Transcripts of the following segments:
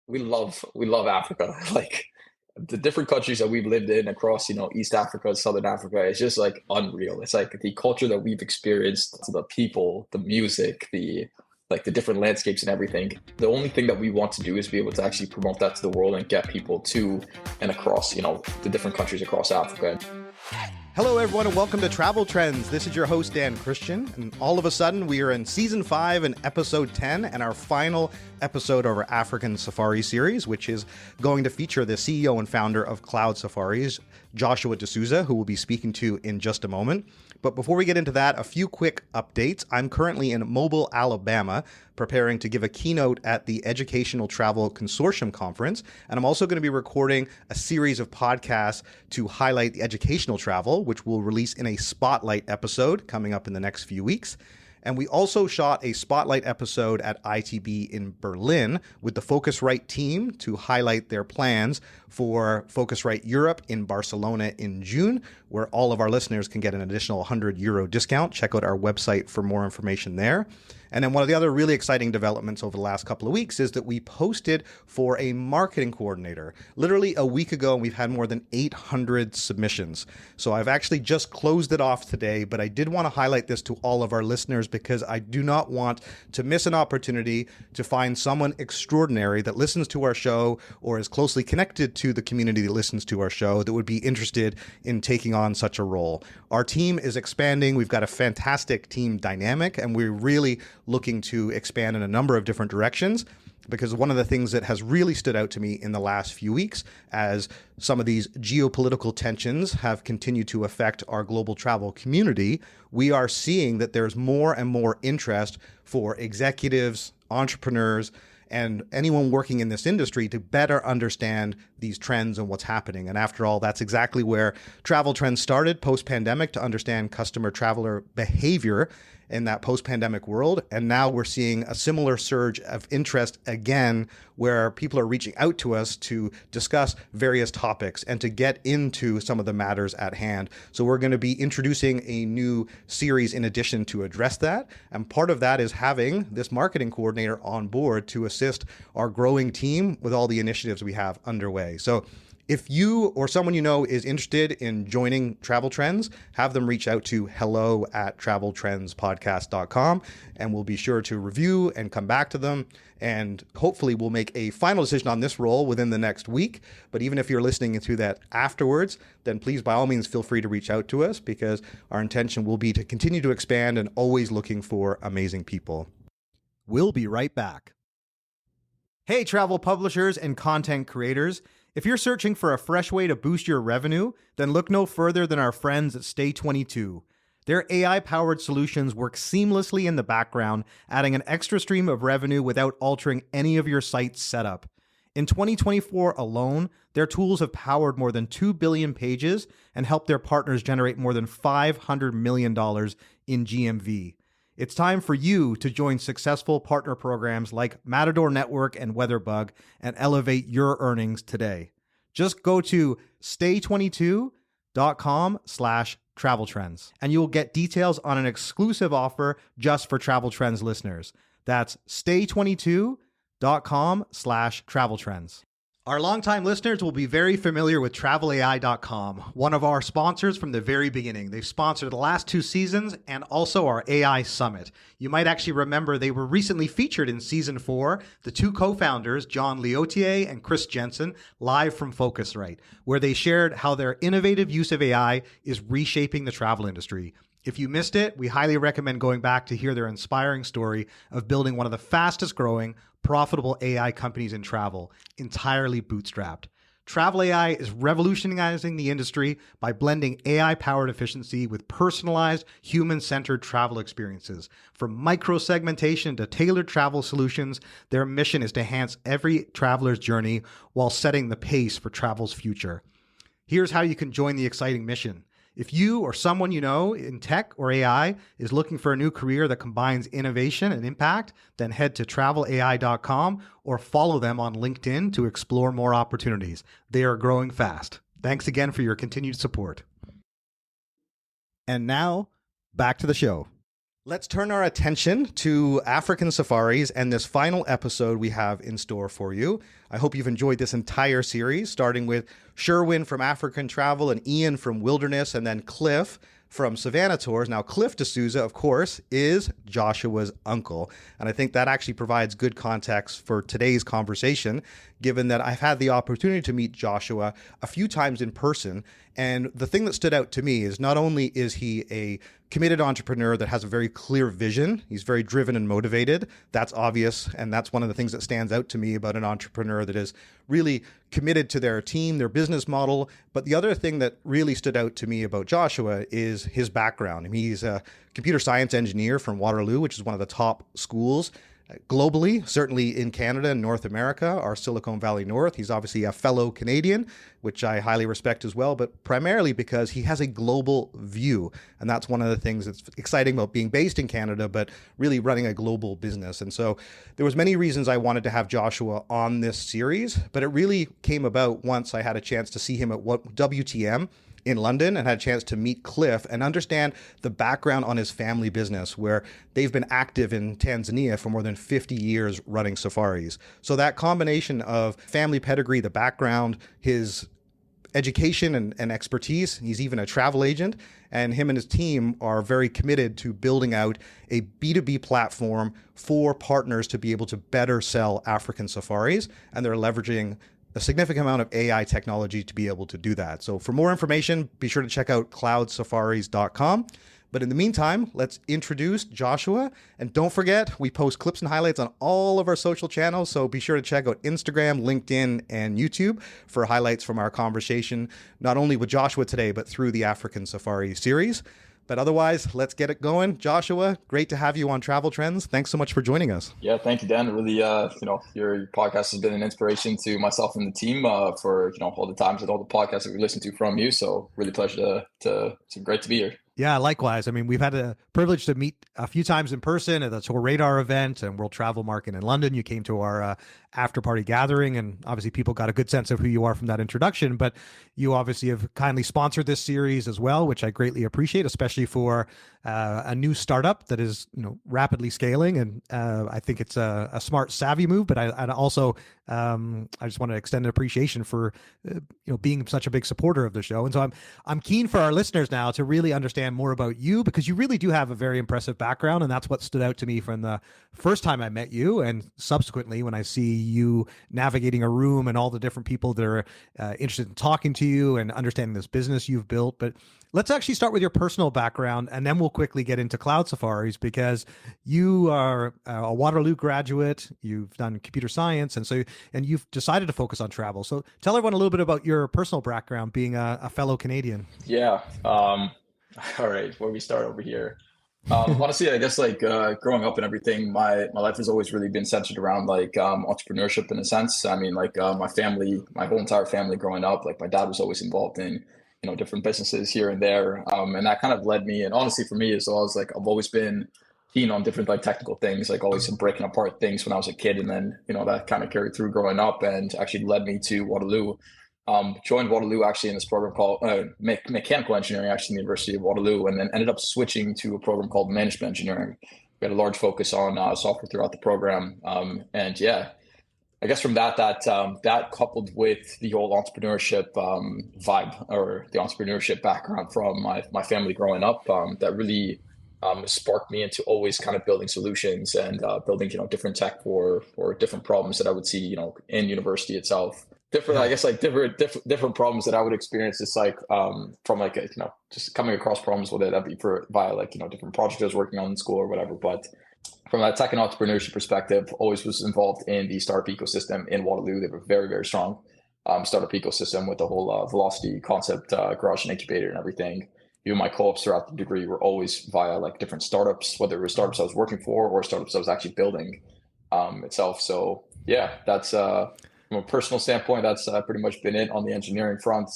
we love Africa. Like the different countries that we've lived in across, East Africa, Southern Africa, it's just like unreal. It's like the culture that we've experienced, the people, the music, the different landscapes and everything. The only thing that we want to do is be able to actually promote that to the world and get people to and across, the different countries across Africa. Hello, everyone, and welcome to Travel Trends. This is your host, Dan Christian, and all of a sudden, we are in Season 5 and Episode 10, and our final episode of our African Safari series, which is going to feature the CEO and founder of CloudSafaris, Joshua D'Souza, who we'll be speaking to in just a moment. But before we get into that, a few quick updates. I'm currently in Mobile, Alabama, preparing to give a keynote at the Educational Travel Consortium Conference. And I'm also going to be recording a series of podcasts to highlight the educational travel, which we'll release in a spotlight episode coming up in the next few weeks. And we also shot a spotlight episode at ITB in Berlin with the Focusrite team to highlight their plans for Focusrite Europe in Barcelona in June, where all of our listeners can get an additional €100 discount. Check out our website for more information there. And then one of the other really exciting developments over the last couple of weeks is that we posted for a marketing coordinator. Literally a week ago, and we've had more than 800 submissions. So I've actually just closed it off today, but I did want to highlight this to all of our listeners because I do not want to miss an opportunity to find someone extraordinary that listens to our show or is closely connected to the community that listens to our show that would be interested in taking on such a role. Our team is expanding. We've got a fantastic team dynamic, and we're really looking to expand in a number of different directions, because one of the things that has really stood out to me in the last few weeks, as some of these geopolitical tensions have continued to affect our global travel community, we are seeing that there's more and more interest for executives, entrepreneurs, and anyone working in this industry to better understand these trends and what's happening. And after all, that's exactly where Travel Trends started post-pandemic, to understand customer traveler behavior in that post-pandemic world. And now we're seeing a similar surge of interest again, where people are reaching out to us to discuss various topics and to get into some of the matters at hand. So we're going to be introducing a new series in addition to address that. And part of that is having this marketing coordinator on board to assist our growing team with all the initiatives we have underway. So if you or someone you know is interested in joining Travel Trends, have them reach out to hello@traveltrendspodcast.com, and we'll be sure to review and come back to them. And hopefully we'll make a final decision on this role within the next week. But even if you're listening to that afterwards, then please, by all means, feel free to reach out to us, because our intention will be to continue to expand and always looking for amazing people. We'll be right back. Hey, travel publishers and content creators. If you're searching for a fresh way to boost your revenue, then look no further than our friends at Stay22. Their AI-powered solutions work seamlessly in the background, adding an extra stream of revenue without altering any of your site's setup. In 2024 alone, their tools have powered more than 2 billion pages and helped their partners generate more than $500 million in GMV. It's time for you to join successful partner programs like Matador Network and Weatherbug and elevate your earnings today. Just go to stay22.com/traveltrends and you will get details on an exclusive offer just for Travel Trends listeners. That's stay22.com/traveltrends. Our longtime listeners will be very familiar with TravelAI.com, one of our sponsors from the very beginning. They've sponsored the last 2 seasons and also our AI Summit. You might actually remember they were recently featured in Season 4, the 2 co-founders, John Leotier and Chris Jensen, live from Focusrite, where they shared how their innovative use of AI is reshaping the travel industry. If you missed it, we highly recommend going back to hear their inspiring story of building one of the fastest growing, profitable AI companies in travel, entirely bootstrapped. Travel AI is revolutionizing the industry by blending AI-powered efficiency with personalized, human-centered travel experiences. From micro-segmentation to tailored travel solutions, their mission is to enhance every traveler's journey while setting the pace for travel's future. Here's how you can join the exciting mission. If you or someone you know in tech or AI is looking for a new career that combines innovation and impact, then head to travelai.com or follow them on LinkedIn to explore more opportunities. They are growing fast. Thanks again for your continued support. And now, back to the show. Let's turn our attention to African safaris and this final episode we have in store for you. I hope you've enjoyed this entire series, starting with Sherwin from African Travel and Ian from Wilderness, and then Cliff from Savannah Tours. Now, Cliff D'Souza, of course, is Joshua's uncle. And I think that actually provides good context for today's conversation, given that I've had the opportunity to meet Joshua a few times in person. And the thing that stood out to me is not only is he a committed entrepreneur that has a very clear vision, he's very driven and motivated. That's obvious. And that's one of the things that stands out to me about an entrepreneur that is really committed to their team, their business model. But the other thing that really stood out to me about Joshua is his background. I mean, he's a computer science engineer from Waterloo, which is one of the top schools globally, certainly in Canada and North America, our Silicon Valley North. He's obviously a fellow Canadian, which I highly respect as well, but primarily because he has a global view. And that's one of the things that's exciting about being based in Canada, but really running a global business. And so there was many reasons I wanted to have Joshua on this series, but it really came about once I had a chance to see him at WTM in London and had a chance to meet Cliff and understand the background on his family business, where they've been active in Tanzania for more than 50 years running safaris. So that combination of family pedigree, the background, his education and expertise, he's even a travel agent, and him and his team are very committed to building out a B2B platform for partners to be able to better sell African safaris, and they're leveraging a significant amount of AI technology to be able to do that. So for more information, be sure to check out cloudsafaris.com. But in the meantime, let's introduce Joshua. And don't forget, we post clips and highlights on all of our social channels. So be sure to check out Instagram, LinkedIn, and YouTube for highlights from our conversation, not only with Joshua today, but through the African Safari series. But otherwise, let's get it going. Joshua, great to have you on Travel Trends. Thanks so much for joining us. Yeah, thank you, Dan. Really, your podcast has been an inspiration to myself and the team for all the times and all the podcasts that we listened to from you. So really pleasure to it's great to be here. Yeah, likewise. I mean, we've had a privilege to meet a few times in person at the Tour Radar event and World Travel Market in London. You came to our after party gathering, and obviously people got a good sense of who you are from that introduction. But you obviously have kindly sponsored this series as well, which I greatly appreciate, especially for a new startup that is rapidly scaling. And I think it's a smart, savvy move. But I also I just want to extend an appreciation for being such a big supporter of the show. And so I'm keen for our listeners now to really understand more about you, because you really do have a very impressive background, and that's what stood out to me from the first time I met you, and subsequently when I see you navigating a room and all the different people that are interested in talking to you and understanding this business you've built. But let's actually start with your personal background, and then we'll quickly get into Cloud Safaris, because you are a Waterloo graduate, you've done computer science, and you've decided to focus on travel. So tell everyone a little bit about your personal background being a fellow Canadian. Yeah. All right, where we start over here. Honestly, I guess growing up and everything, my life has always really been centered around entrepreneurship in a sense. I mean, my family, my whole entire family growing up, my dad was always involved in different businesses here and there, and that kind of led me. And honestly, for me as well, as I've always been keen on different technical things, always breaking apart things when I was a kid, and then that kind of carried through growing up and actually led me to Waterloo. Joined Waterloo actually in this program called mechanical engineering, actually in the University of Waterloo, and then ended up switching to a program called management engineering. We had a large focus on software throughout the program, and yeah, I guess from that coupled with the whole entrepreneurship vibe, or the entrepreneurship background from my family growing up, that really sparked me into always kind of building solutions and building different tech for different problems that I would see in university itself. Different problems that I would experience, just from just coming across problems with it. That'd be via different projects I was working on in school or whatever. But from a tech and entrepreneurship perspective, always was involved in the startup ecosystem in Waterloo. They have a very, very strong startup ecosystem with the whole velocity concept, garage and incubator and everything. Even my co-ops throughout the degree were always via different startups, whether it was startups I was working for or startups I was actually building itself. So yeah, that's from a personal standpoint, that's pretty much been it on the engineering front.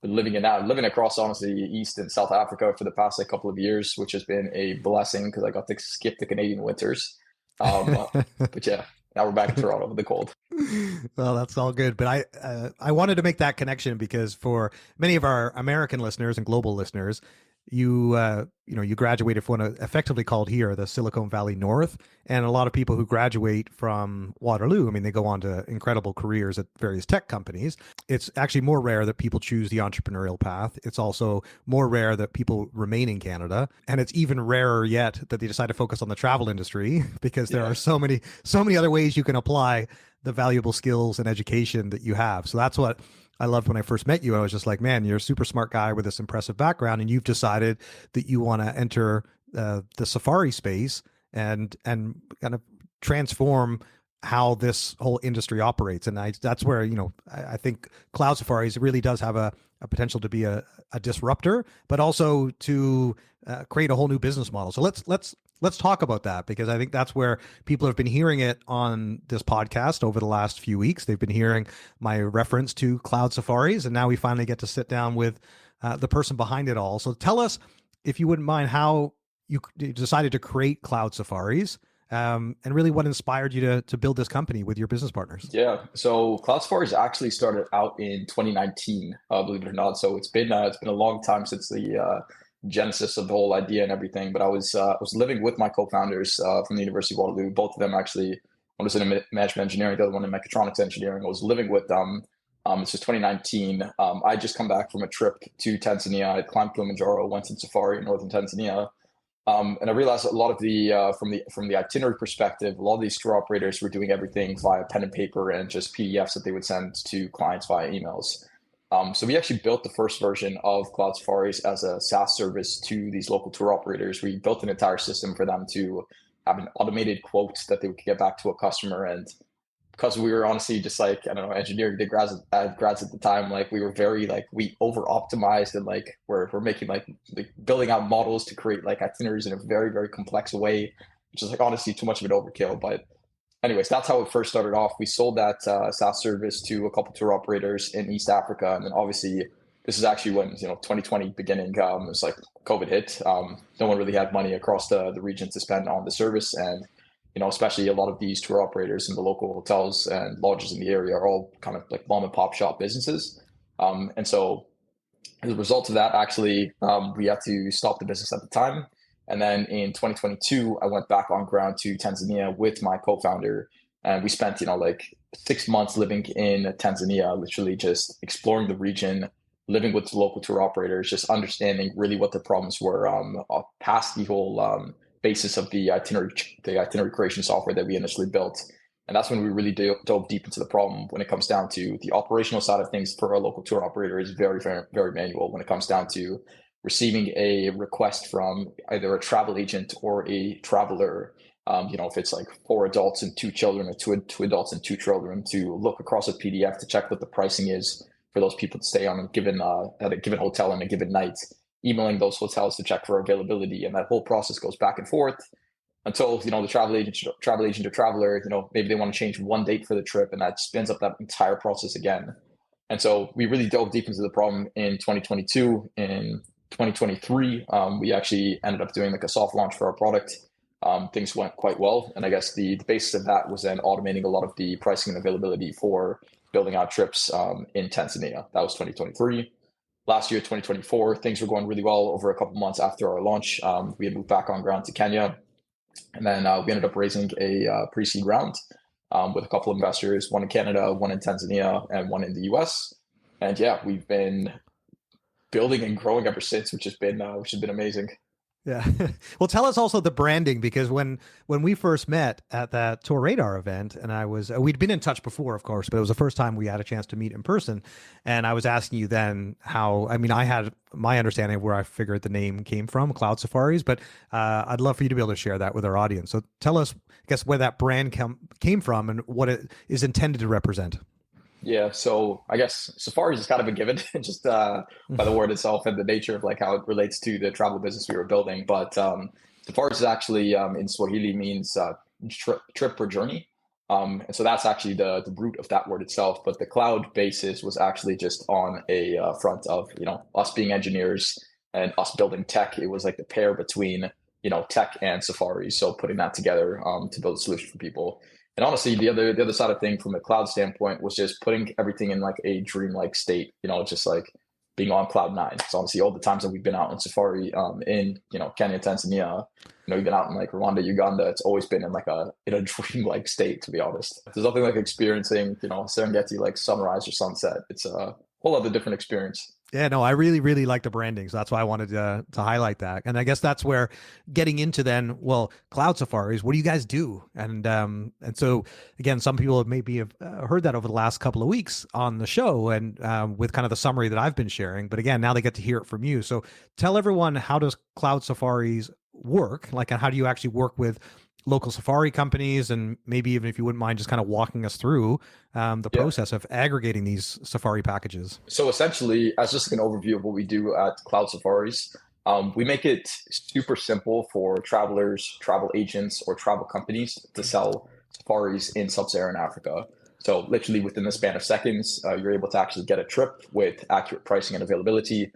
Been living across honestly East and South Africa for the past couple of years, which has been a blessing because I got to skip the Canadian winters. But yeah, now we're back in Toronto with the cold. Well, that's all good. But I wanted to make that connection because for many of our American listeners and global listeners, you graduated from what effectively called here the Silicon Valley North, and a lot of people who graduate from Waterloo, I mean, they go on to incredible careers at various tech companies. It's actually more rare that people choose the entrepreneurial path. It's also more rare that people remain in Canada, and it's even rarer yet that they decide to focus on the travel industry because there are so many other ways you can apply the valuable skills and education that you have. So that's what I loved when I first met you. I was just like, man, you're a super smart guy with this impressive background, and you've decided that you want to enter the safari space and kind of transform how this whole industry operates. And that's where, I think CloudSafaris really does have a potential to be a disruptor, but also to create a whole new business model. So let's talk about that, because I think that's where people have been hearing it on this podcast over the last few weeks. They've been hearing my reference to CloudSafaris, and now we finally get to sit down with the person behind it all. So tell us, if you wouldn't mind, how you decided to create CloudSafaris, and really what inspired you to build this company with your business partners. Yeah, so CloudSafaris actually started out in 2019, believe it or not. So it's been a long time since the genesis of the whole idea and everything. But I was living with my co-founders from the University of Waterloo. Both of them actually, one was in management engineering, the other one in mechatronics engineering. I was living with them. It's just 2019. I just come back from a trip to Tanzania. I climbed Kilimanjaro, went to safari in northern Tanzania. And I realized a lot of the from the itinerary perspective, a lot of these tour operators were doing everything via pen and paper and just PDFs that they would send to clients via emails. So we actually built the first version of CloudSafaris as a SaaS service to these local tour operators. We built an entire system for them to have an automated quote that they would get back to a customer. And because we were honestly just like, I don't know, engineering grads at the time, like we were very we over optimized, and we're making like building out models to create like itineraries in a very, very complex way, which is like honestly too much of an overkill. But anyways, that's how it first started off. We sold that SaaS service to a couple tour operators in East Africa. And then obviously this is actually when, 2020 beginning, it was like COVID hit. No one really had money across the region to spend on the service. And, especially a lot of these tour operators and the local hotels and lodges in the area are all kind of like mom and pop shop businesses. And so as a result of that, actually, we had to stop the business at the time. And then in 2022, I went back on ground to Tanzania with my co-founder, and we spent, 6 months living in Tanzania, literally just exploring the region, living with the local tour operators, just understanding really what the problems were, past the whole basis of the itinerary creation software that we initially built. And that's when we really dove deep into the problem. When it comes down to the operational side of things for a local tour operator is very, very, very manual. When it comes down to receiving a request from either a travel agent or a traveler, if it's like 4 adults and 2 children, or two adults and 2 children, to look across a PDF to check what the pricing is for those people to stay on a given at a given hotel on a given night, emailing those hotels to check for availability, and that whole process goes back and forth until the travel agent or traveler, maybe they want to change one date for the trip, and that spins up that entire process again. And so we really dove deep into the problem in 2022. In 2023, we actually ended up doing like a soft launch for our product. Things went quite well, and I guess the basis of that was then automating a lot of the pricing and availability for building out trips in Tanzania. That was 2023. Last year, 2024, things were going really well. Over a couple months after our launch, we had moved back on ground to Kenya. And then we ended up raising a pre-seed round with a couple of investors, one in Canada, one in Tanzania, and one in the US. And yeah, we've been building and growing ever since, which has been amazing. Yeah. Well, tell us also the branding, because when we first met at that Tour Radar event, and we'd been in touch before, of course, but it was the first time we had a chance to meet in person. And I was asking you then I had my understanding of where I figured the name came from, CloudSafaris, but I'd love for you to be able to share that with our audience. So tell us, I guess, where that brand came from and what it is intended to represent. Yeah, so I guess safaris is kind of a given, just by the word itself and the nature of like how it relates to the travel business we were building. But safaris is actually in Swahili means trip or journey. And so that's actually the root of that word itself. But the cloud basis was actually just on a front of us being engineers and us building tech. It was like the pair between tech and safaris. So putting that together to build a solution for people. And honestly, the other side of thing from a cloud standpoint was just putting everything in like a dreamlike state, just like being on cloud nine. So honestly, all the times that we've been out on safari in Kenya, Tanzania, even out in like Rwanda, Uganda, it's always been in a dream-like state, to be honest. There's nothing like experiencing Serengeti like sunrise or sunset. It's a whole other different experience. Yeah, no, I really, really like the branding. So that's why I wanted to highlight that. And I guess that's where getting into then, well, cloud safaris, what do you guys do? And so again, some people have maybe heard that over the last couple of weeks on the show and with kind of the summary that I've been sharing. But again, now they get to hear it from you. So tell everyone, how does cloud safaris work? Like, and how do you actually work with local safari companies, and maybe even if you wouldn't mind just kind of walking us through the process of aggregating these safari packages. So essentially, as just an overview of what we do at Cloud Safaris, we make it super simple for travelers, travel agents, or travel companies to sell safaris in sub-Saharan Africa. So literally within the span of seconds, you're able to actually get a trip with accurate pricing and availability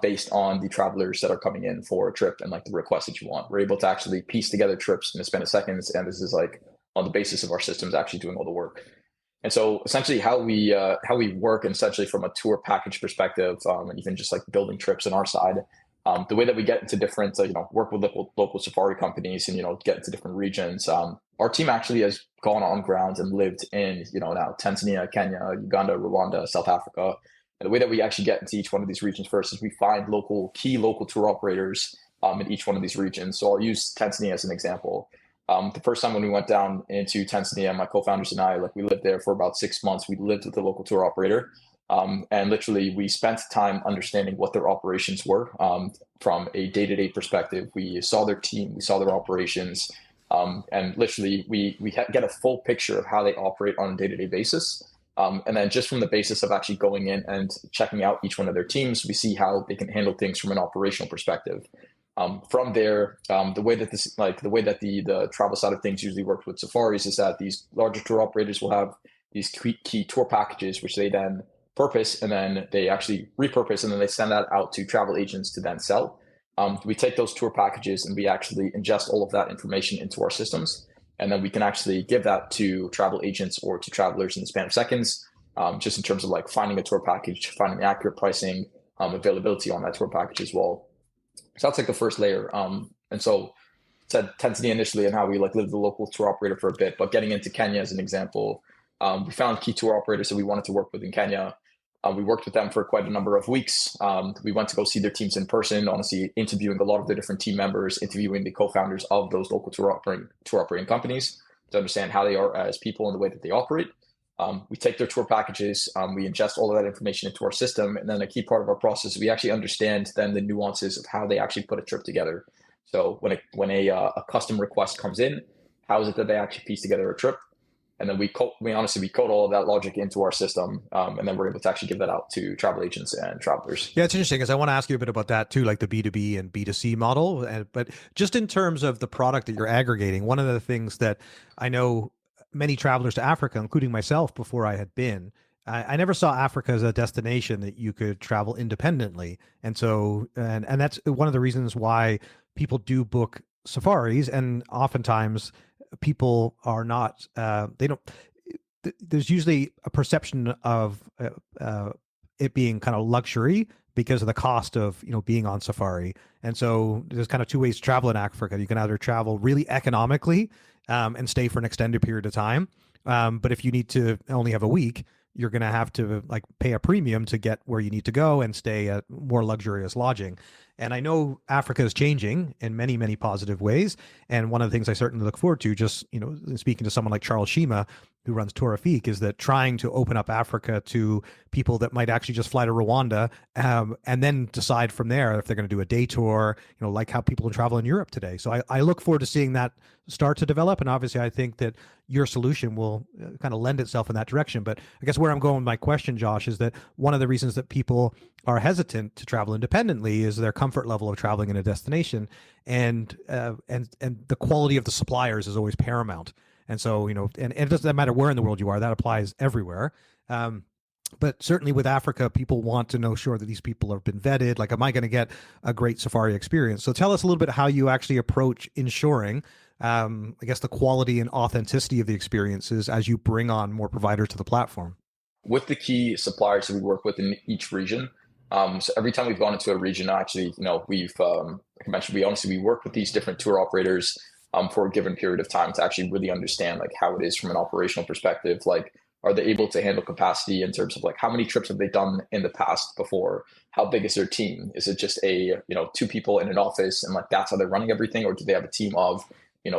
based on the travelers that are coming in for a trip and like the requests that you want. We're able to actually piece together trips in the span of seconds, and this is like on the basis of our systems actually doing all the work. And so essentially how we work, and essentially from a tour package perspective, and even just like building trips on our side, the way that we get into different, work with local safari companies and, get into different regions. Our team actually has gone on ground and lived in, now Tanzania, Kenya, Uganda, Rwanda, South Africa. And the way that we actually get into each one of these regions first is we find key local tour operators in each one of these regions. So I'll use Tanzania as an example. The first time when we went down into Tanzania, my co-founders and I, we lived there for about 6 months. We lived with the local tour operator. And literally we spent time understanding what their operations were from a day-to-day perspective. We saw their team, we saw their operations, and literally we get a full picture of how they operate on a day-to-day basis. And then just from the basis of actually going in and checking out each one of their teams, we see how they can handle things from an operational perspective. From there, the way that the travel side of things usually works with safaris is that these larger tour operators will have these key tour packages, which they then purpose, and then they actually repurpose, and then they send that out to travel agents to then sell. We take those tour packages and we actually ingest all of that information into our systems. And then we can actually give that to travel agents or to travelers in the span of seconds, just in terms of like finding a tour package, finding the accurate pricing, availability on that tour package as well. So that's like the first layer. And so said Tanzania initially and how we lived with the local tour operator for a bit, but getting into Kenya as an example, we found key tour operators that we wanted to work with in Kenya. We worked with them for quite a number of weeks. We went to go see their teams in person, honestly, interviewing a lot of the different team members, interviewing the co-founders of those local tour operating companies to understand how they are as people and the way that they operate. We take their tour packages, we ingest all of that information into our system, and then a key part of our process, we actually understand then the nuances of how they actually put a trip together. So when a custom request comes in, how is it that they actually piece together a trip? And then we code all of that logic into our system, and then we're able to actually give that out to travel agents and travelers. Yeah, it's interesting because I want to ask you a bit about that too, like the B2B and B2C model. But just in terms of the product that you're aggregating, one of the things that I know many travelers to Africa, including myself before I had been, I never saw Africa as a destination that you could travel independently. And so, and that's one of the reasons why people do book safaris, and oftentimes people are not, there's usually a perception of it being kind of luxury because of the cost of, being on safari. And so there's kind of two ways to travel in Africa. You can either travel really economically and stay for an extended period of time. But if you need to only have a week, you're going to have to pay a premium to get where you need to go and stay at more luxurious lodging. And I know Africa is changing in many, many positive ways. And one of the things I certainly look forward to, just, speaking to someone like Charles Shima, who runs Tourifique, is that trying to open up Africa to people that might actually just fly to Rwanda and then decide from there if they're going to do a day tour, like how people travel in Europe today. So I look forward to seeing that start to develop. And obviously, I think that your solution will kind of lend itself in that direction. But I guess where I'm going with my question, Josh, is that one of the reasons that people are hesitant to travel independently is their comfort level of traveling in a destination, and the quality of the suppliers is always paramount. And so, and it doesn't matter where in the world you are, that applies everywhere. But certainly with Africa, people want to know sure that these people have been vetted. Like, am I going to get a great safari experience? So tell us a little bit how you actually approach ensuring, I guess, the quality and authenticity of the experiences as you bring on more providers to the platform. With the key suppliers that we work with in each region, So every time we've gone into a region, actually, we've, like I mentioned, we work with these different tour operators for a given period of time to actually really understand like how it is from an operational perspective. Like, are they able to handle capacity in terms of like how many trips have they done in the past before? How big is their team? Is it just two people in an office and like that's how they're running everything? Or do they have a team of,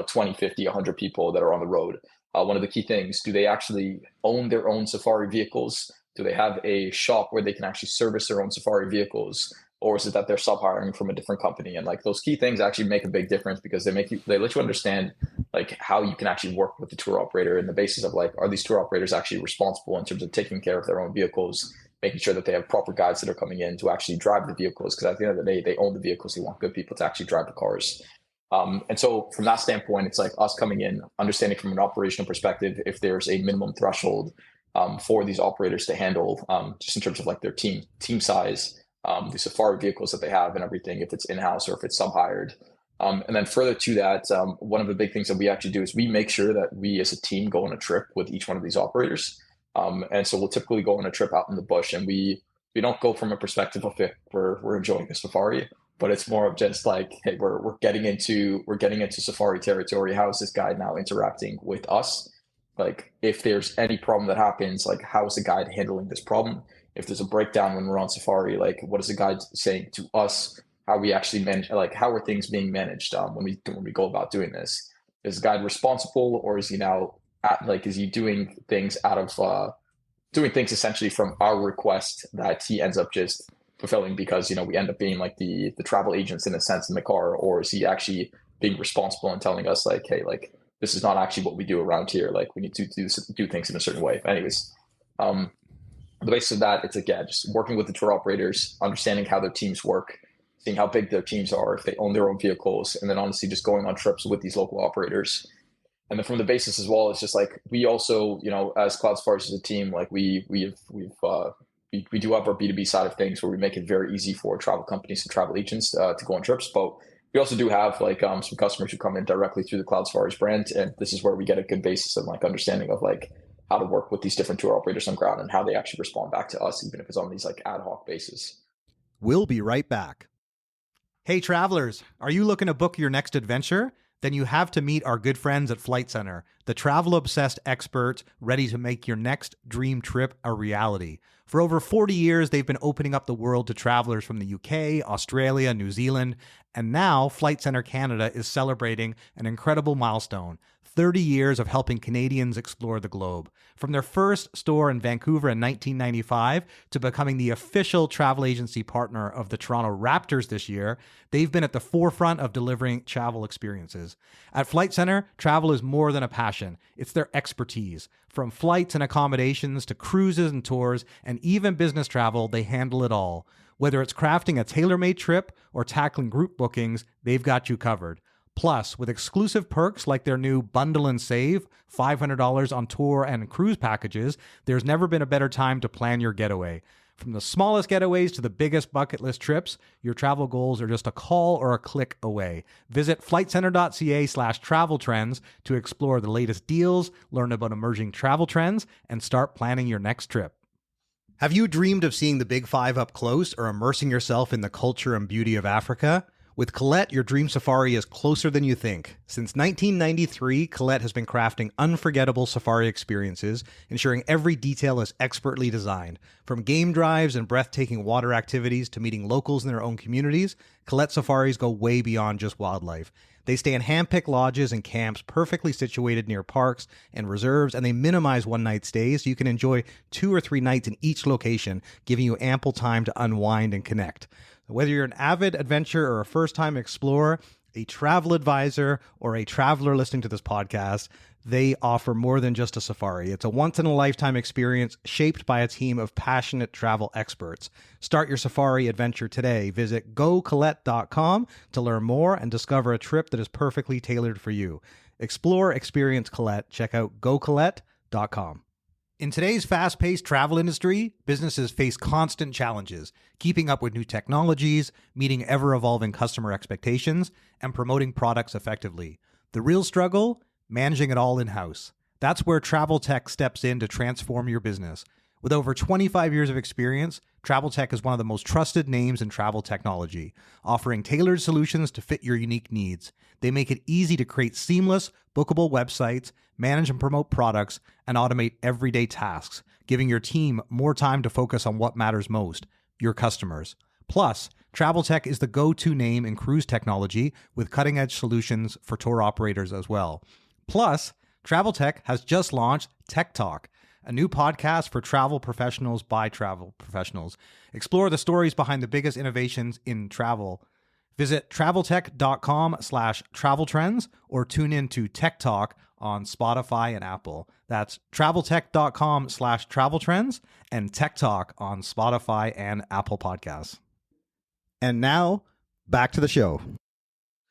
20, 50, 100 people that are on the road? One of the key things, do they actually own their own Safari vehicles? Do they have a shop where they can actually service their own Safari vehicles? Or is it that they're sub-hiring from a different company? And like those key things actually make a big difference because they let you understand like how you can actually work with the tour operator and the basis of like, are these tour operators actually responsible in terms of taking care of their own vehicles, making sure that they have proper guides that are coming in to actually drive the vehicles? Because at the end of the day, they own the vehicles. They want good people to actually drive the cars. And so from that standpoint, it's like us coming in, understanding from an operational perspective, if there's a minimum threshold for these operators to handle, just in terms of like their team size, the Safari vehicles that they have and everything, if it's in-house or if it's sub-hired. And then further to that, one of the big things that we actually do is we make sure that we as a team go on a trip with each one of these operators. And so we'll typically go on a trip out in the bush, and we don't go from a perspective of it, we're enjoying the safari, but it's more of just like, hey, we're getting into safari territory. How is this guide now interacting with us? Like, if there's any problem that happens, like how is the guide handling this problem? If there's a breakdown when we're on safari, like what is the guide saying to us? How we actually manage, like how are things being managed when we go about doing this? Is the guide responsible, or is he now is he doing things doing things essentially from our request that he ends up just fulfilling because we end up being like the travel agents in a sense in the car? Or is he actually being responsible and telling us like, hey, like this is not actually what we do around here, like we need to do things in a certain way? Anyways, the basis of that, it's again just working with the tour operators, understanding how their teams work, seeing how big their teams are, if they own their own vehicles, and then honestly just going on trips with these local operators. And then from the basis as well, it's just like we also, as CloudSafaris as a team, like we do have our B2B side of things where we make it very easy for travel companies and travel agents to go on trips. But we also do have like some customers who come in directly through the CloudSafaris brand, and this is where we get a good basis of like understanding of like how to work with these different tour operators on ground and how they actually respond back to us, even if it's on these like ad hoc basis. We'll be right back. Hey travelers, are you looking to book your next adventure? Then you have to meet our good friends at Flight Center, the travel-obsessed experts ready to make your next dream trip a reality. For over 40 years, they've been opening up the world to travelers from the UK, Australia, New Zealand, and now Flight Center Canada is celebrating an incredible milestone: 30 years of helping Canadians explore the globe. From their first store in Vancouver in 1995 to becoming the official travel agency partner of the Toronto Raptors this year, they've been at the forefront of delivering travel experiences. At Flight Center, travel is more than a passion. It's their expertise. From flights and accommodations to cruises and tours and even business travel, they handle it all. Whether it's crafting a tailor-made trip or tackling group bookings, they've got you covered. Plus, with exclusive perks like their new Bundle and Save, $500 on tour and cruise packages, there's never been a better time to plan your getaway. From the smallest getaways to the biggest bucket list trips, your travel goals are just a call or a click away. Visit flightcenter.ca/travel trends to explore the latest deals, learn about emerging travel trends, and start planning your next trip. Have you dreamed of seeing the Big Five up close or immersing yourself in the culture and beauty of Africa? With Colette, your dream safari is closer than you think. Since 1993, Colette has been crafting unforgettable safari experiences, ensuring every detail is expertly designed. From game drives and breathtaking water activities to meeting locals in their own communities, Colette safaris go way beyond just wildlife. They stay in hand-picked lodges and camps perfectly situated near parks and reserves, and they minimize one-night stays so you can enjoy 2 or 3 nights in each location, giving you ample time to unwind and connect. Whether you're an avid adventurer or a first-time explorer, a travel advisor, or a traveler listening to this podcast, they offer more than just a safari. It's a once-in-a-lifetime experience shaped by a team of passionate travel experts. Start your safari adventure today. Visit gocolette.com to learn more and discover a trip that is perfectly tailored for you. Explore, experience Colette. Check out gocolette.com. In today's fast-paced travel industry, businesses face constant challenges, keeping up with new technologies, meeting ever-evolving customer expectations, and promoting products effectively. The real struggle? Managing it all in-house. That's where travel tech steps in to transform your business. With over 25 years of experience, TravelTech is one of the most trusted names in travel technology, offering tailored solutions to fit your unique needs. They make it easy to create seamless, bookable websites, manage and promote products, and automate everyday tasks, giving your team more time to focus on what matters most, your customers. Plus, TravelTech is the go-to name in cruise technology with cutting-edge solutions for tour operators as well. Plus, TravelTech has just launched Tech Talk, a new podcast for travel professionals by travel professionals. Explore the stories behind the biggest innovations in travel. Visit traveltech.com/travel trends or tune in to Tech Talk on Spotify and Apple. That's traveltech.com/travel trends and Tech Talk on Spotify and Apple Podcasts. And now, back to the show.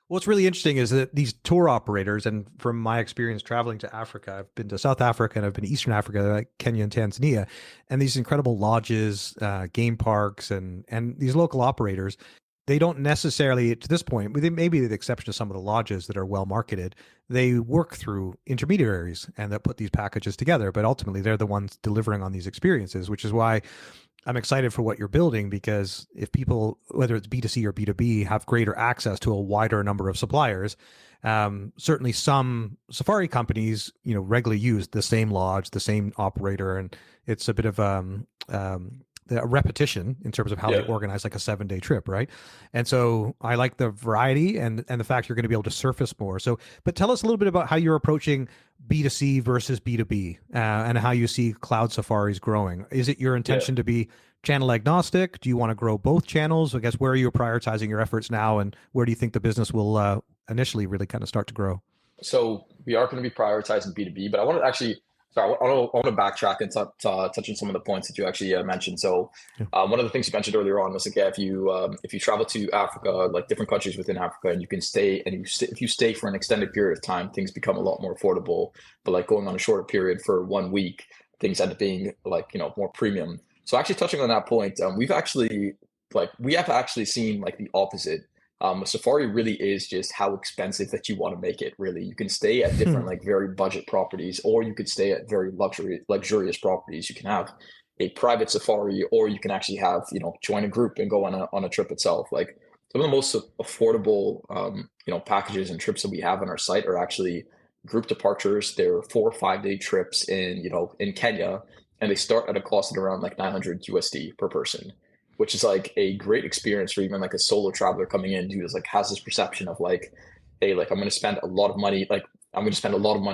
What's really interesting is that these tour operators, and from my experience traveling to Africa, I've been to South Africa and I've been to Eastern Africa, like Kenya and Tanzania, and these incredible lodges, game parks, and these local operators, they don't necessarily, to this point, maybe the exception of some of the lodges that are well marketed, they work through intermediaries and that put these packages together, but ultimately they're the ones delivering on these experiences, which is why I'm excited for what you're building, because if people, whether it's B2C or B2B, have greater access to a wider number of suppliers, certainly some safari companies, regularly use the same lodge, the same operator, and it's a bit of a repetition in terms of how they organize like a 7-day trip, right? And so I like the variety and the fact you're going to be able to surface more. So, but tell us a little bit about how you're approaching B2C versus B2B and how you see CloudSafaris growing. Is it your intention to be channel agnostic? Do you want to grow both channels? I guess where are you prioritizing your efforts now, and where do you think the business will initially really kind of start to grow? So we are going to be prioritizing B2B, but I want to actually, sorry, I want to backtrack and touch on some of the points that you actually mentioned. So one of the things you mentioned earlier on was like, if you travel to Africa, like different countries within Africa, and you can stay, and if you stay for an extended period of time, things become a lot more affordable. But like going on a shorter period for 1 week, things end up being like, more premium. So actually touching on that point, we have actually seen like the opposite. A safari really is just how expensive that you want to make it. Really, you can stay at different like very budget properties, or you could stay at very luxurious properties. You can have a private safari, or you can actually have join a group and go on a trip itself. Like some of the most affordable packages and trips that we have on our site are actually group departures. They're 4 or 5 day trips in Kenya, and they start at a cost of around like 900 USD per person, which is like a great experience for even like a solo traveler coming in who is like has this perception of like, hey, like I'm going to spend a lot of money,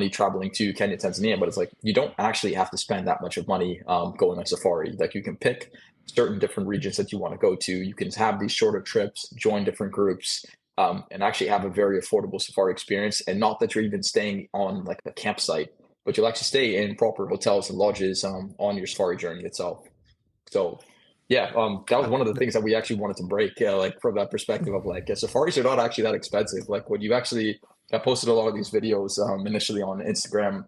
traveling to Kenya, Tanzania, but it's like you don't actually have to spend that much of money going on safari. Like you can pick certain different regions that you want to go to. You can have these shorter trips, join different groups, and actually have a very affordable safari experience. And not that you're even staying on like a campsite, but you'll actually stay in proper hotels and lodges on your safari journey itself. So that was one of the things that we actually wanted to break, like from that perspective of like safaris are not actually that expensive. Like when I posted a lot of these videos initially on Instagram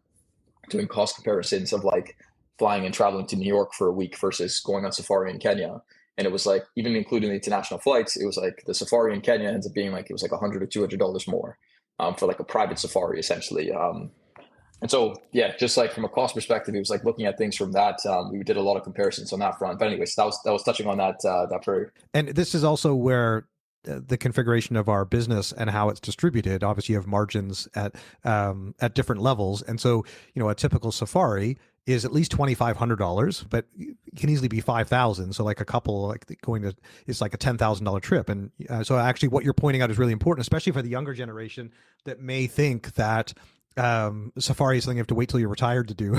doing cost comparisons of like flying and traveling to New York for a week versus going on safari in Kenya. And it was like, even including the international flights, it was like the safari in Kenya ends up being like, it was like $100 or $200 more for like a private safari essentially. And so, just like from a cost perspective, it was like looking at things from that. We did a lot of comparisons on that front. But anyways, that was touching on that period. And this is also where the configuration of our business and how it's distributed. Obviously, you have margins at different levels, and so a typical safari is at least $2,500, but it can easily be $5,000. So like a couple, like it's like a $10,000 trip. And so actually, what you're pointing out is really important, especially for the younger generation that may think that safari is something you have to wait till you're retired to do.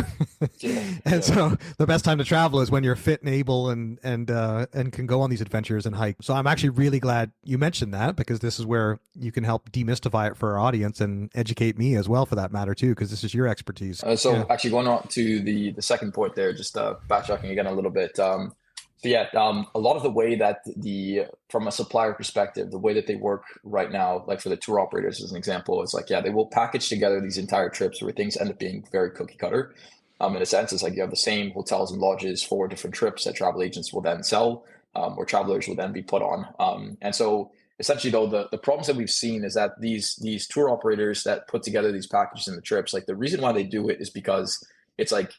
So the best time to travel is when you're fit and able and can go on these adventures and hike. So I'm actually really glad you mentioned that, because this is where you can help demystify it for our audience and educate me as well, for that matter too, because this is your expertise. Actually going on to the second point there, just backtracking again a little bit. A lot of the way that from a supplier perspective, the way that they work right now, like for the tour operators as an example, is like, they will package together these entire trips where things end up being very cookie cutter. In a sense, it's like you have the same hotels and lodges for different trips that travel agents will then sell, or travelers will then be put on. And so essentially though, the problems that we've seen is that these tour operators that put together these packages and the trips, like the reason why they do it is because it's like,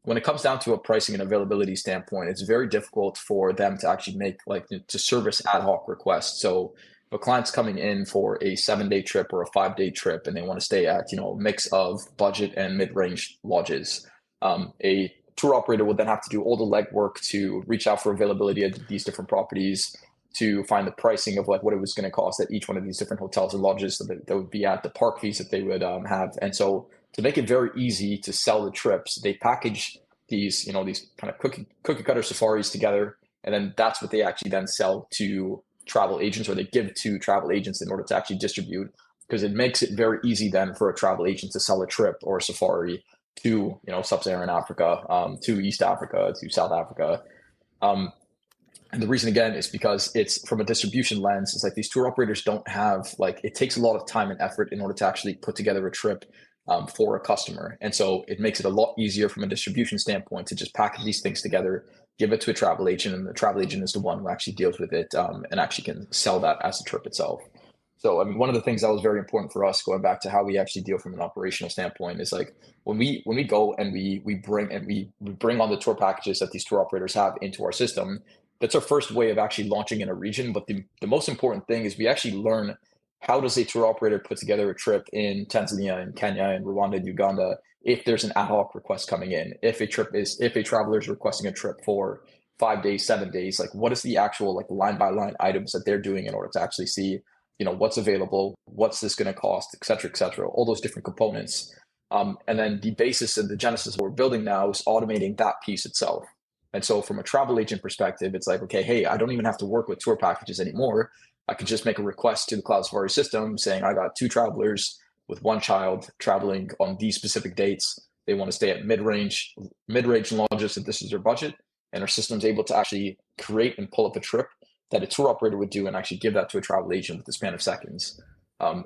when it comes down to a pricing and availability standpoint, it's very difficult for them to actually make like to service ad hoc requests. So if a client's coming in for a 7-day trip or a 5-day trip and they want to stay at, a mix of budget and mid-range lodges, a tour operator would then have to do all the legwork to reach out for availability at these different properties, to find the pricing of like what it was going to cost at each one of these different hotels and lodges that would be at, the park fees that they would have. And so to make it very easy to sell the trips, they package these, these kind of cookie cutter safaris together. And then that's what they actually then sell to travel agents, or they give to travel agents in order to actually distribute, because it makes it very easy then for a travel agent to sell a trip or a safari to, sub-Saharan Africa, to East Africa, to South Africa. And the reason, again, is because it's from a distribution lens. It's like these tour operators don't have, like, it takes a lot of time and effort in order to actually put together a trip for a customer. And so it makes it a lot easier from a distribution standpoint to just package these things together, give it to a travel agent, and the travel agent is the one who actually deals with it and actually can sell that as a trip itself. So, I mean, one of the things that was very important for us, going back to how we actually deal from an operational standpoint, is like when we go and we bring on the tour packages that these tour operators have into our system. That's our first way of actually launching in a region. But the most important thing is we actually learn, how does a tour operator put together a trip in Tanzania and Kenya and Rwanda and Uganda if there's an ad hoc request coming in? If a traveler is requesting a trip for 5 days, 7 days, like what is the actual like line by line items that they're doing in order to actually see, what's available, what's this going to cost, et cetera, all those different components. And then the basis and the genesis of what we're building now is automating that piece itself. And so from a travel agent perspective, it's like, okay, hey, I don't even have to work with tour packages anymore. I could just make a request to the CloudSafaris system saying, I got 2 travelers with 1 child traveling on these specific dates. They want to stay at mid-range lodges if this is their budget. And our system's able to actually create and pull up a trip that a tour operator would do and actually give that to a travel agent with the span of seconds.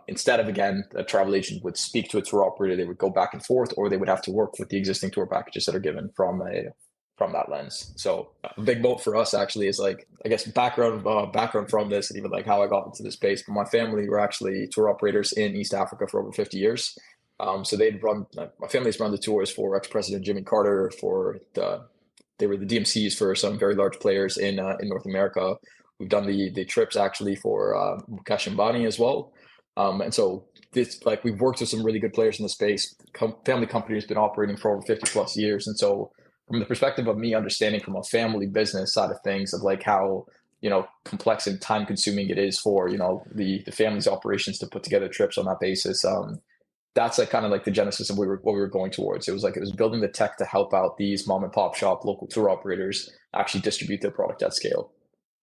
Instead of, again, a travel agent would speak to a tour operator, they would go back and forth, or they would have to work with the existing tour packages that are given from that lens. So a big moat for us actually is like, I guess, background from this, and even like how I got into this space. But my family were actually tour operators in East Africa for over 50 years. So my family's run the tours for ex-President Jimmy Carter, they were the DMCs for some very large players in North America. We've done the trips actually for Mukesh Ambani as well. And so we've worked with some really good players in the space. Family company has been operating for over 50 plus years. And so from the perspective of me understanding from a family business side of things, of like how, complex and time consuming it is for, the family's operations to put together trips on that basis. That's like kind of like the genesis of what we were going towards. It was building the tech to help out these mom and pop shop local tour operators actually distribute their product at scale.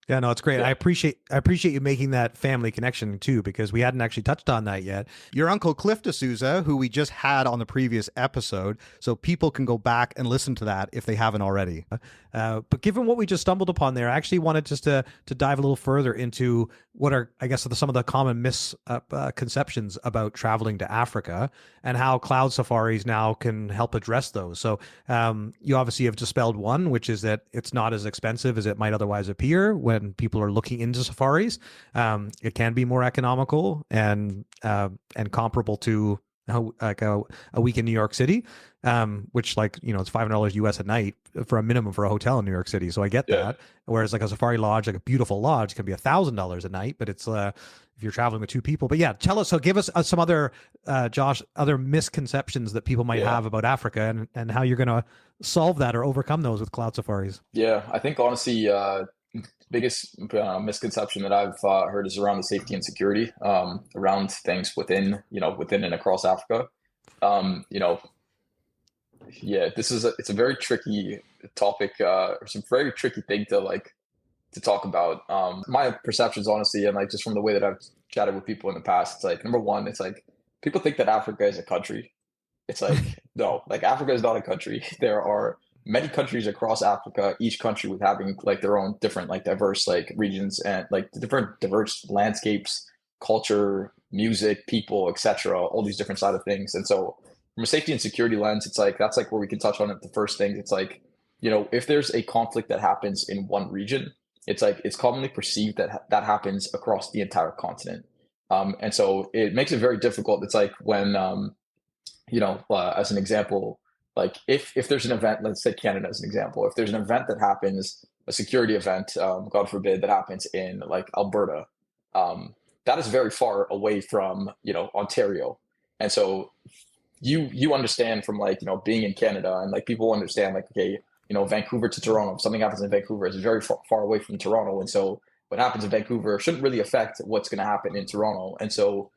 Yeah, no, it's great. Yeah. I appreciate you making that family connection too, because we hadn't actually touched on that yet. Your uncle Cliff D'Souza, who we just had on the previous episode, so people can go back and listen to that if they haven't already. But given what we just stumbled upon there, I actually wanted just to dive a little further into what are, I guess, some of the common misconceptions about traveling to Africa and how CloudSafaris now can help address those. So you obviously have dispelled one, which is that it's not as expensive as it might otherwise appear when people are looking into safaris. It can be more economical and comparable to like a week in New York City, which it's $500 US a night for a minimum for a hotel in New York City. So I get that. Whereas like a safari lodge, like a beautiful lodge, can be $1,000 a night, but it's if you're traveling with 2 people. But yeah, give us some other Josh, other misconceptions that people might have about Africa and how you're going to solve that or overcome those with CloudSafaris. Yeah, I think honestly, biggest misconception that I've heard is around the safety and security around things within and across Africa. It's a very tricky topic, or some very tricky thing to talk about. My perceptions, honestly, and like just from the way that I've chatted with people in the past, it's like, number one, it's like people think that Africa is a country. It's like, no, like Africa is not a country. There are many countries across Africa, each country with having like their own different, like diverse, like regions and like different diverse landscapes, culture, music, people, etc. All these different side of things. And so from a safety and security lens, it's like, that's like where we can touch on it. The first thing, it's like, if there's a conflict that happens in one region, it's like, it's commonly perceived that happens across the entire continent. And so it makes it very difficult. It's like when, as an example, like if there's an event, let's take Canada as an example. If there's an event that happens, a security event, God forbid, that happens in like Alberta, that is very far away from Ontario, and so you understand from like being in Canada, and like people understand like, okay, Vancouver to Toronto, if something happens in Vancouver, is very far away from Toronto, and so what happens in Vancouver shouldn't really affect what's going to happen in Toronto. And so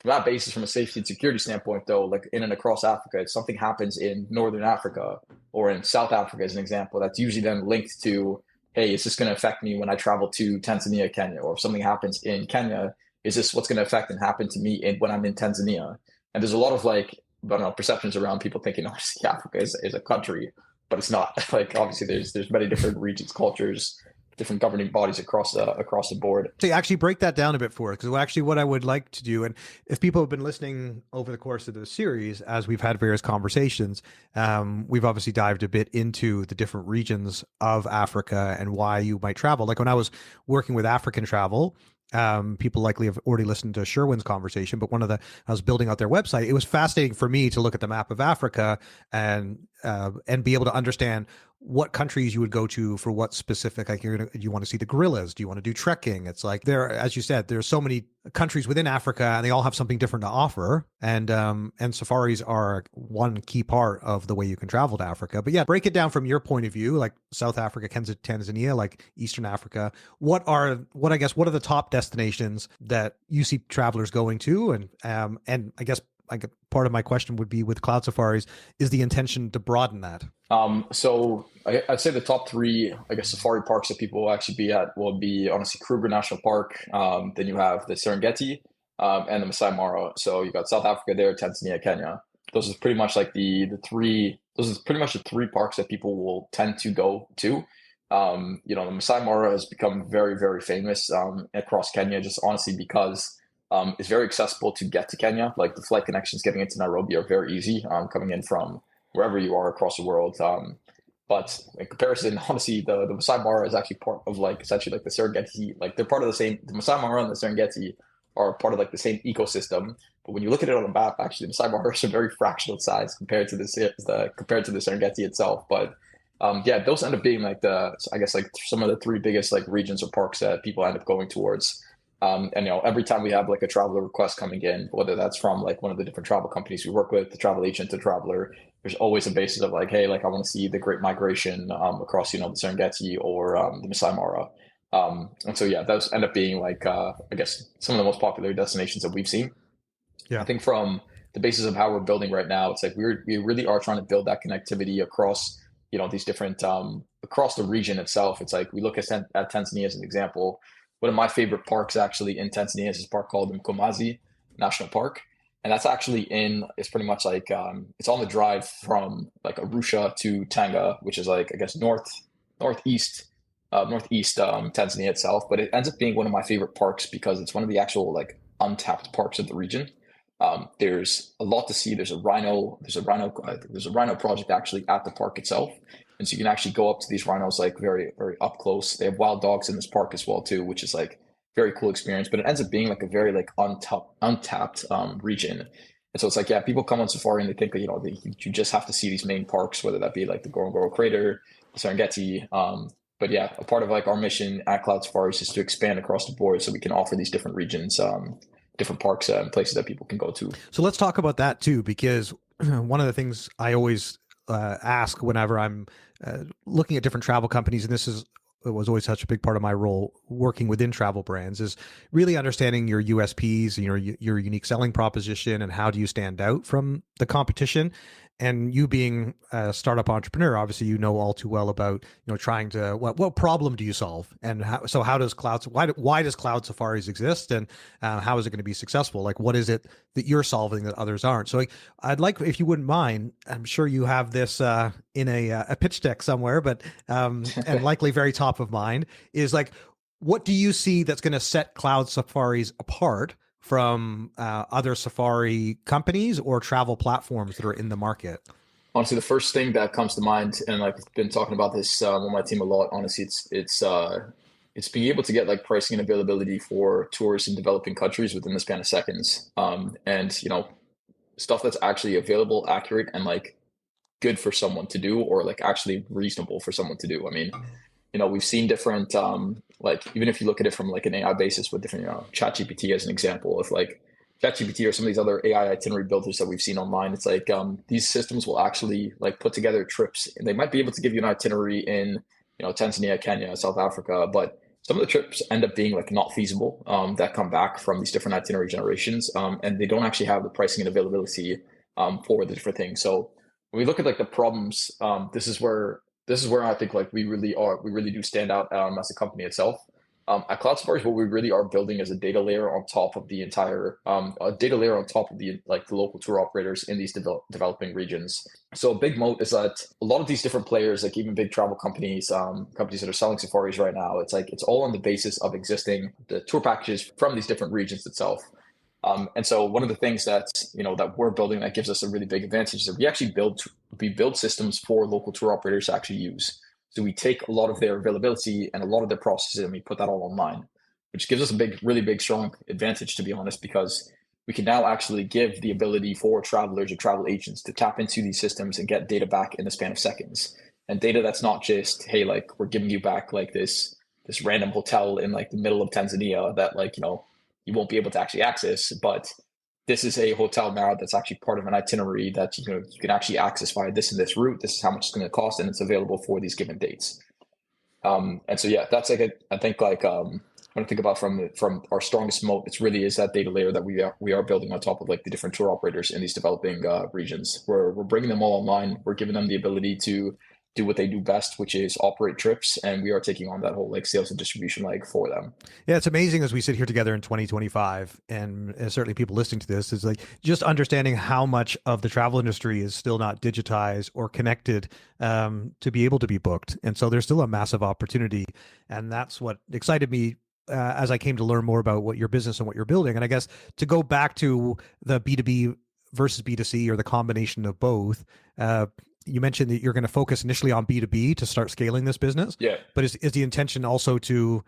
from that basis, from a safety and security standpoint, though, like in and across Africa, if something happens in Northern Africa or in South Africa, as an example, that's usually then linked to, hey, is this going to affect me when I travel to Tanzania, Kenya? Or if something happens in Kenya, is this what's going to affect and happen to me when I'm in Tanzania? And there's a lot of like, I don't know, perceptions around people thinking, obviously, Africa is a country, but it's not. Like, obviously, there's many different regions, cultures, different governing bodies across the board. So actually break that down a bit for us, because actually what I would like to do, and if people have been listening over the course of the series, as we've had various conversations, we've obviously dived a bit into the different regions of Africa and why you might travel. Like when I was working with African travel, people likely have already listened to Sherwin's conversation, but I was building out their website. It was fascinating for me to look at the map of Africa and be able to understand what countries you would go to for what specific, like you want to see the gorillas, do you want to do trekking? It's like as you said, there's so many countries within Africa and they all have something different to offer. And safaris are one key part of the way you can travel to Africa. But yeah, break it down from your point of view, like South Africa, Tanzania, like Eastern Africa. What are the top destinations that you see travelers going to? And I guess part of my question would be, with CloudSafaris, is the intention to broaden that? So I'd say the top three, I guess, safari parks that people will actually be at will be honestly Kruger National Park. Then you have the Serengeti, and the Masai Mara. So you got South Africa there, Tanzania, Kenya. Those are pretty much like the three. Those are pretty much the three parks that people will tend to go to. The Masai Mara has become very, very famous across Kenya, just honestly because it's very accessible to get to Kenya. Like the flight connections getting into Nairobi are very easy, coming in from wherever you are across the world. But in comparison, honestly, the Masai Mara is actually part of like essentially like the Serengeti. Like they're part of the same. The Masai Mara and the Serengeti are part of like the same ecosystem. But when you look at it on the map, actually, the Masai Mara is a very fractional size compared to the Serengeti itself. But those end up being like I guess like some of the three biggest like regions or parks that people end up going towards. And every time we have like a traveler request coming in, whether that's from like one of the different travel companies we work with, the travel agent, the traveler, there's always a basis of like, hey, like I want to see the Great Migration across the Serengeti or the Masai Mara. And so those end up being like I guess some of the most popular destinations that we've seen. Yeah, I think from the basis of how we're building right now, it's like we really are trying to build that connectivity across these different across the region itself. It's like we look at Tanzania as an example. One of my favorite parks actually in Tanzania is this park called Mkomazi National Park. And that's actually it's pretty much like, it's on the drive from like Arusha to Tanga, which is like, I guess, northeast Tanzania itself. But it ends up being one of my favorite parks because it's one of the actual like untapped parks of the region. There's a lot to see. There's a rhino project actually at the park itself. And so you can actually go up to these rhinos like very, very up close. They have wild dogs in this park as well too, which is like very cool experience. But it ends up being like a very like untapped region. And so it's like, people come on safari and they think that, you just have to see these main parks, whether that be like the Ngorongoro Crater, the Serengeti. But a part of like our mission at CloudSafaris is to expand across the board so we can offer these different regions, different parks and places that people can go to. So let's talk about that too, because one of the things I always ask whenever I'm looking at different travel companies, and it was always such a big part of my role working within travel brands, is really understanding your USPs and your unique selling proposition and how do you stand out from the competition. And you being a startup entrepreneur, obviously, all too well about, trying to, what problem do you solve? And how does why does CloudSafaris exist? And how is it going to be successful? Like, what is it that you're solving that others aren't? So I'd like, if you wouldn't mind, I'm sure you have this in a pitch deck somewhere, but, and likely very top of mind, is like, what do you see that's going to set CloudSafaris apart from other safari companies or travel platforms that are in the market? Honestly, the first thing that comes to mind, and I've been talking about this with my team a lot, honestly, it's being able to get like pricing and availability for tours in developing countries within the span of seconds. And stuff that's actually available, accurate, and like good for someone to do or like actually reasonable for someone to do. I mean, we've seen different, like even if you look at it from like an AI basis with different, ChatGPT as an example of like ChatGPT or some of these other AI itinerary builders that we've seen online, it's like these systems will actually like put together trips and they might be able to give you an itinerary in, Tanzania, Kenya, South Africa, but some of the trips end up being like not feasible that come back from these different itinerary generations, and they don't actually have the pricing and availability for the different things. So when we look at like the problems, this is where I think like we really do stand out as a company itself. At CloudSafaris, what we really are building is a data layer on top of the entire a data layer on top of the like the local tour operators in these developing regions. So a big moat is that a lot of these different players, like even big travel companies, companies that are selling safaris right now, it's like it's all on the basis of existing the tour packages from these different regions itself. And so one of the things that we're building that gives us a really big advantage is that we build systems for local tour operators to actually use. So we take a lot of their availability and a lot of their processes and we put that all online, which gives us a really big, strong advantage, to be honest, because we can now actually give the ability for travelers or travel agents to tap into these systems and get data back in the span of seconds. And data that's not just, hey, like we're giving you back like this random hotel in like the middle of Tanzania that like, you won't be able to actually access, but this is a hotel now that's actually part of an itinerary that you can actually access via this and this route. This is how much it's going to cost, and it's available for these given dates. And so yeah, that's like I think like when I think about from our strongest moat, it's really is that data layer that we are building on top of like the different tour operators in these developing regions. We're bringing them all online. We're giving them the ability to do what they do best, which is operate trips, and we are taking on that whole like sales and distribution leg for them. Yeah, it's amazing as we sit here together in 2025, and certainly people listening to this is like just understanding how much of the travel industry is still not digitized or connected to be able to be booked, and so there's still a massive opportunity, and that's what excited me. As I came to learn more about what your business and what you're building. And I guess to go back to the B2B versus B2C or the combination of both, you mentioned that you're going to focus initially on B2B to start scaling this business. Yeah. But is the intention also to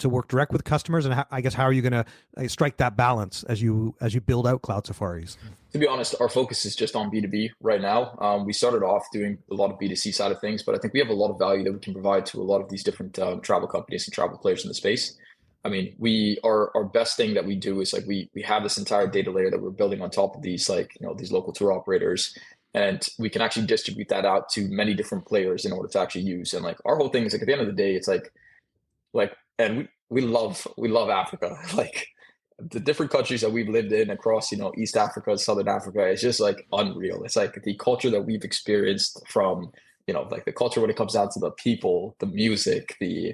work direct with customers? And I guess how are you going to strike that balance as you build out CloudSafaris? To be honest, our focus is just on B2B right now. We started off doing a lot of B2C side of things, but I think we have a lot of value that we can provide to a lot of these different travel companies and travel players in the space. I mean, our best thing that we do is like we have this entire data layer that we're building on top of these these local tour operators. And we can actually distribute that out to many different players in order to actually use. And like our whole thing is like at the end of the day, it's like, and we love Africa. Like the different countries that we've lived in across, East Africa, Southern Africa, it's just like unreal. It's like the culture that we've experienced from, like the culture when it comes down to the people, the music, the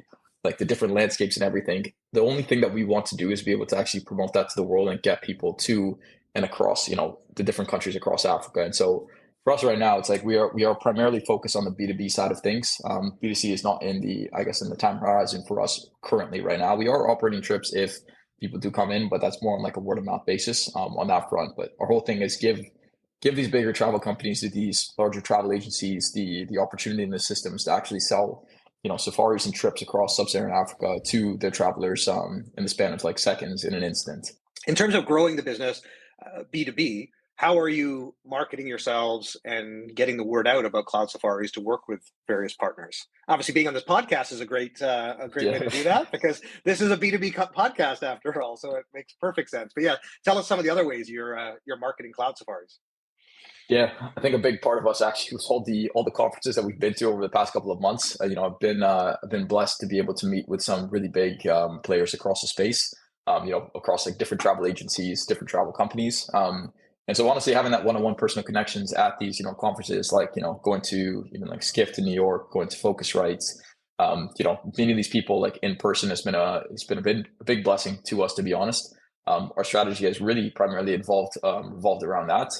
different landscapes and everything. The only thing that we want to do is be able to actually promote that to the world and get people to and across, the different countries across Africa. And so for us right now, it's like we are primarily focused on the B2B side of things. B2C is not in the time horizon for us currently right now. We are operating trips if people do come in, but that's more on like a word of mouth basis on that front. But our whole thing is give these bigger travel companies, to these larger travel agencies, the opportunity in the systems to actually sell, safaris and trips across sub-Saharan Africa to their travelers in the span of like seconds in an instant. In terms of growing the business, B2B, how are you marketing yourselves and getting the word out about CloudSafaris to work with various partners? Obviously, being on this podcast is a great way to do that, because this is a B2B podcast after all, so it makes perfect sense. But yeah, tell us some of the other ways you're marketing CloudSafaris. Yeah, I think a big part of us actually was all the conferences that we've been to over the past couple of months. I've been blessed to be able to meet with some really big players across the space. Across like different travel agencies, different travel companies. And so honestly, having that one-on-one personal connections at these, conferences, like, going to even like Skift to New York, going to Focusrite, meeting these people like in person has been a big blessing to us, to be honest. Our strategy has really primarily revolved around that.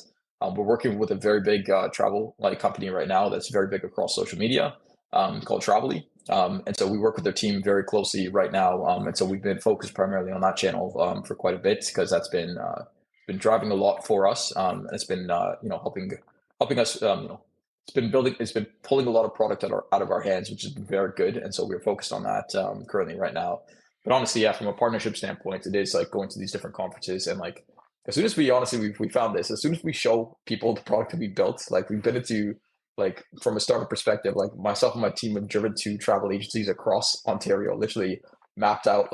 We're working with a very big travel company right now that's very big across social media called Travelly. And so we work with their team very closely right now. And so we've been focused primarily on that channel for quite a bit, because that's been driving a lot for us. And it's been, helping us, it's been pulling a lot of product out of our hands, which has been very good. And so we're focused on that currently right now. But honestly, yeah, from a partnership standpoint, it is like going to these different conferences and as soon as we found this, as soon as we show people the product that we built, like we've been into like from a startup perspective, like myself and my team have driven to travel agencies across Ontario, literally mapped out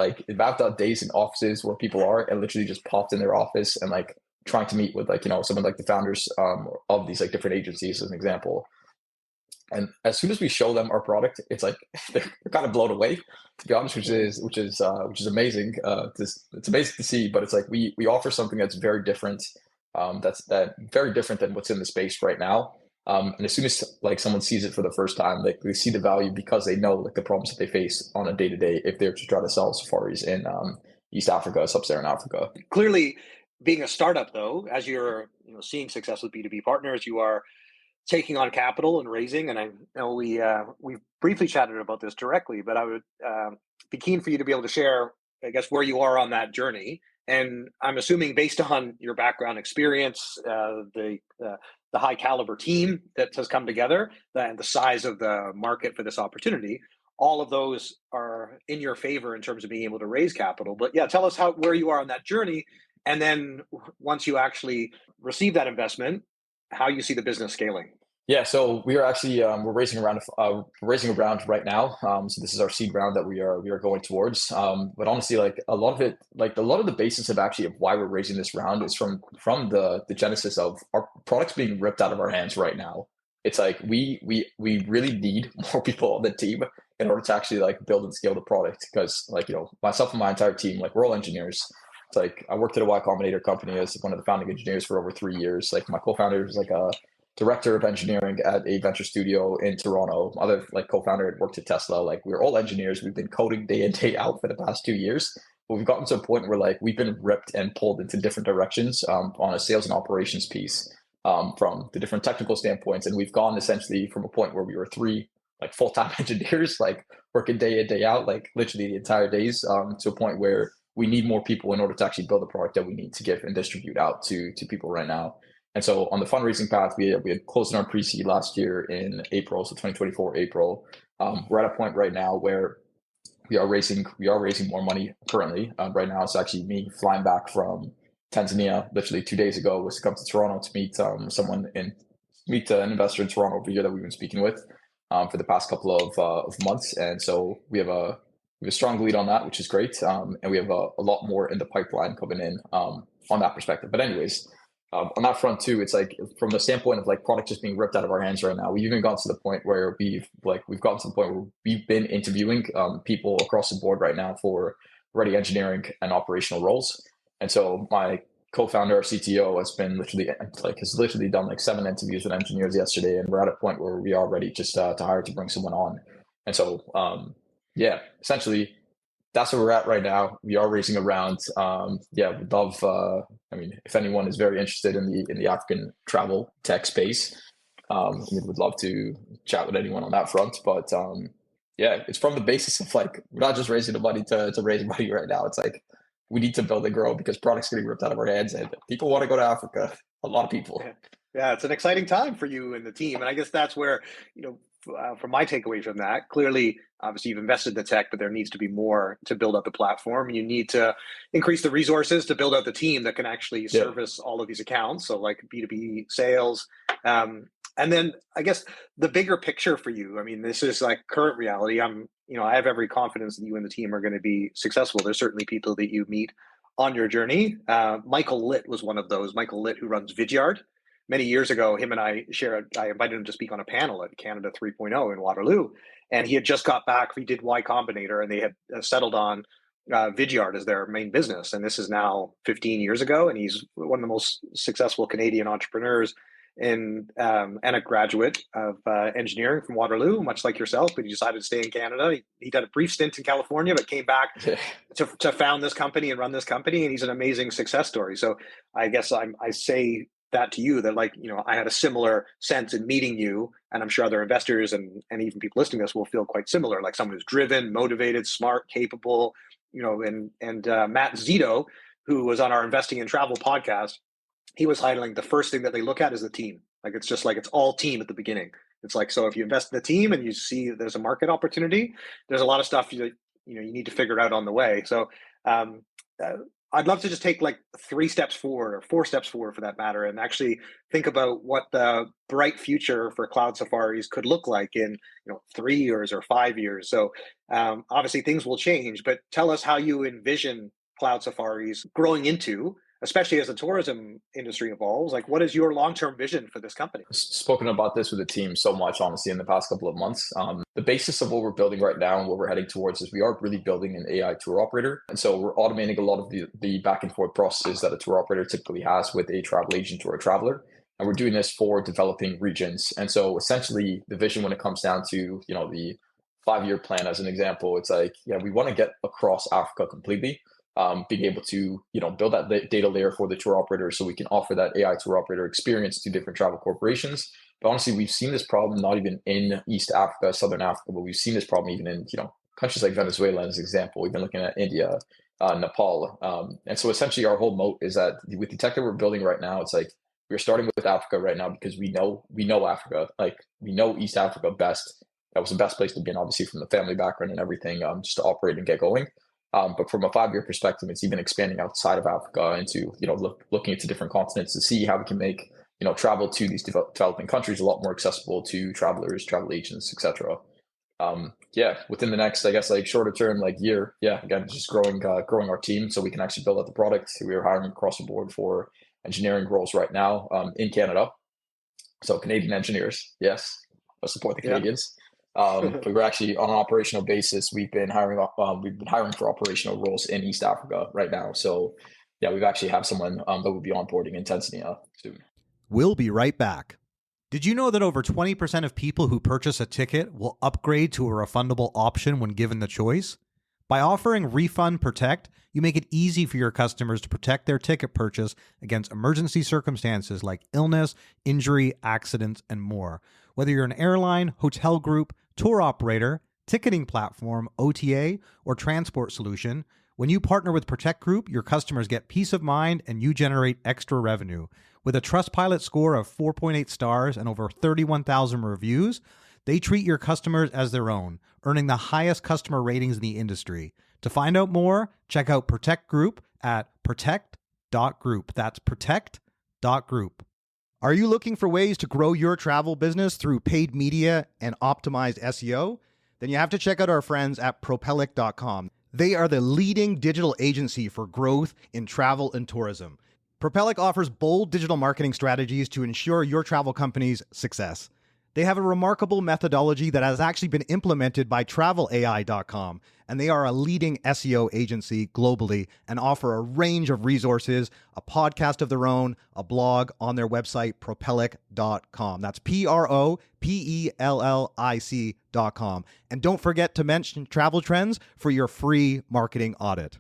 days in offices where people are, and literally just popped in their office and like trying to meet with like, some of like the founders of these like different agencies as an example. And as soon as we show them our product, it's like they're kind of blown away, to be honest, which is amazing. It's amazing to see, but it's like we offer something that's very different, that very different than what's in the space right now. And as soon as like someone sees it for the first time, like they see the value because they know like the problems that they face on a day to day if they're to try to sell safaris in East Africa, Sub-Saharan Africa. Clearly, being a startup, though, as you're seeing success with B2B partners, you are taking on capital and raising. And I know we've briefly chatted about this directly, but I would be keen for you to be able to share, I guess, where you are on that journey. And I'm assuming, based on your background experience, the high caliber team that has come together, and the size of the market for this opportunity, all of those are in your favor in terms of being able to raise capital. But yeah, tell us where you are on that journey, and then once you actually receive that investment, how you see the business scaling. Yeah, so we are actually we're raising a round right now. So this is our seed round that we are going towards. But honestly, like a lot of it, like a lot of the basis of why we're raising this round is from the genesis of our products being ripped out of our hands right now. It's like we really need more people on the team in order to actually like build and scale the product, because like myself and my entire team, like we're all engineers. It's like I worked at a Y Combinator company as one of the founding engineers for over 3 years. Like my co-founder is like a director of engineering at a venture studio in Toronto. My other like co-founder had worked at Tesla. Like we're all engineers. We've been coding day in, day out for the past 2 years. But we've gotten to a point where like we've been ripped and pulled into different directions on a sales and operations piece from the different technical standpoints. And we've gone essentially from a point where we were 3 like full-time engineers, like working day in, day out, like literally the entire days, to a point where we need more people in order to actually build the product that we need to give and distribute out to people right now. And so on the fundraising path, we had closed in our pre-seed last year in April, so 2024 April. We're at a point right now where we are raising more money currently. Right now, it's actually me flying back from Tanzania literally 2 days ago, was to come to Toronto to meet meet an investor in Toronto over here that we've been speaking with for the past couple of months. And so we have a strong lead on that, which is great. And we have a lot more in the pipeline coming in on that perspective. But anyways, on that front too, it's like from the standpoint of like product just being ripped out of our hands right now, we've even gotten to the point where we've been interviewing people across the board right now for ready engineering and operational roles. And so my co-founder, our CTO, has literally done like 7 interviews with engineers yesterday, and we're at a point where we are ready just to hire to bring someone on. And so yeah, essentially that's where we're at right now. We are raising a round. We'd love. If anyone is very interested in the African travel tech space, we would love to chat with anyone on that front. But it's from the basis of like we're not just raising the money to raise money right now. It's like we need to build and grow because products getting ripped out of our hands, and people want to go to Africa. A lot of people. Yeah, it's an exciting time for you and the team, and I guess that's where from my takeaway from that, clearly, obviously, you've invested in the tech, but there needs to be more to build out the platform. You need to increase the resources to build out the team that can actually service all of these accounts. So, like B2B sales, and then I guess the bigger picture for you. I mean, this is like current reality. I have every confidence that you and the team are going to be successful. There's certainly people that you meet on your journey. Michael Litt was one of those. Michael Litt, who runs Vidyard. Many years ago, him and I invited him to speak on a panel at Canada 3.0 in Waterloo. And he had just got back. We did Y Combinator, and they had settled on Vidyard as their main business. And this is now 15 years ago. And he's one of the most successful Canadian entrepreneurs and a graduate of engineering from Waterloo, much like yourself. But he decided to stay in Canada. He did a brief stint in California, but came back to found this company and run this company. And he's an amazing success story. So I guess I say that to you, that I had a similar sense in meeting you, and I'm sure other investors and even people listening to this will feel quite similar, like someone who's driven, motivated, smart, capable, and Matt Zito, who was on our Investing in Travel podcast, he was highlighting the first thing that they look at is the team. Like, it's just like, it's all team at the beginning. It's like, so if you invest in the team and you see there's a market opportunity, there's a lot of stuff you need to figure out on the way. So I'd love to just take like 3 steps forward or 4 steps forward for that matter, and actually think about what the bright future for cloud safaris could look like in 3 years or 5 years. So obviously things will change, but tell us how you envision cloud safaris growing into, especially as the tourism industry evolves. Like, what is your long-term vision for this company? Spoken about this with the team so much, honestly, in the past couple of months. The basis of what we're building right now and what we're heading towards is we are really building an AI tour operator. And so we're automating a lot of the back and forth processes that a tour operator typically has with a travel agent or a traveler. And we're doing this for developing regions. And so essentially the vision when it comes down to, the 5-year plan, as an example, it's like, yeah, we want to get across Africa completely. Being able to build that data layer for the tour operator so we can offer that AI tour operator experience to different travel corporations. But honestly, we've seen this problem not even in East Africa, Southern Africa, but we've seen this problem even in countries like Venezuela, as an example. We've been looking at India, Nepal. And so essentially our whole moat is that with the tech that we're building right now, it's like we're starting with Africa right now because we know Africa, like we know East Africa best. That was the best place to be in, obviously, from the family background and everything, just to operate and get going. But from a 5-year perspective, it's even expanding outside of Africa into, looking into different continents to see how we can make, travel to these developing countries a lot more accessible to travelers, travel agents, etc. Within the next, I guess, like shorter term, like year, again, just growing our team so we can actually build out the product. We are hiring across the board for engineering roles right now in Canada. So Canadian engineers, yes, let's support the Canadians. But we're actually on an operational basis. We've been hiring for operational roles in East Africa right now. So we've actually have someone that will be onboarding in Tanzania soon. We'll be right back. Did you know that over 20% of people who purchase a ticket will upgrade to a refundable option when given the choice? By offering Refund Protect, you make it easy for your customers to protect their ticket purchase against emergency circumstances like illness, injury, accidents, and more. Whether you're an airline, hotel group, tour operator, ticketing platform, OTA, or transport solution, when you partner with Protect Group, your customers get peace of mind and you generate extra revenue. With a Trustpilot score of 4.8 stars and over 31,000 reviews, they treat your customers as their own, earning the highest customer ratings in the industry. To find out more, check out Protect Group at protect.group. That's protect.group. Are you looking for ways to grow your travel business through paid media and optimized SEO? Then you have to check out our friends at Propellic.com. They are the leading digital agency for growth in travel and tourism. Propellic offers bold digital marketing strategies to ensure your travel company's success. They have a remarkable methodology that has actually been implemented by TravelAI.com, and they are a leading SEO agency globally and offer a range of resources, a podcast of their own, a blog on their website, Propellic.com. That's Propellic.com. And don't forget to mention Travel Trends for your free marketing audit.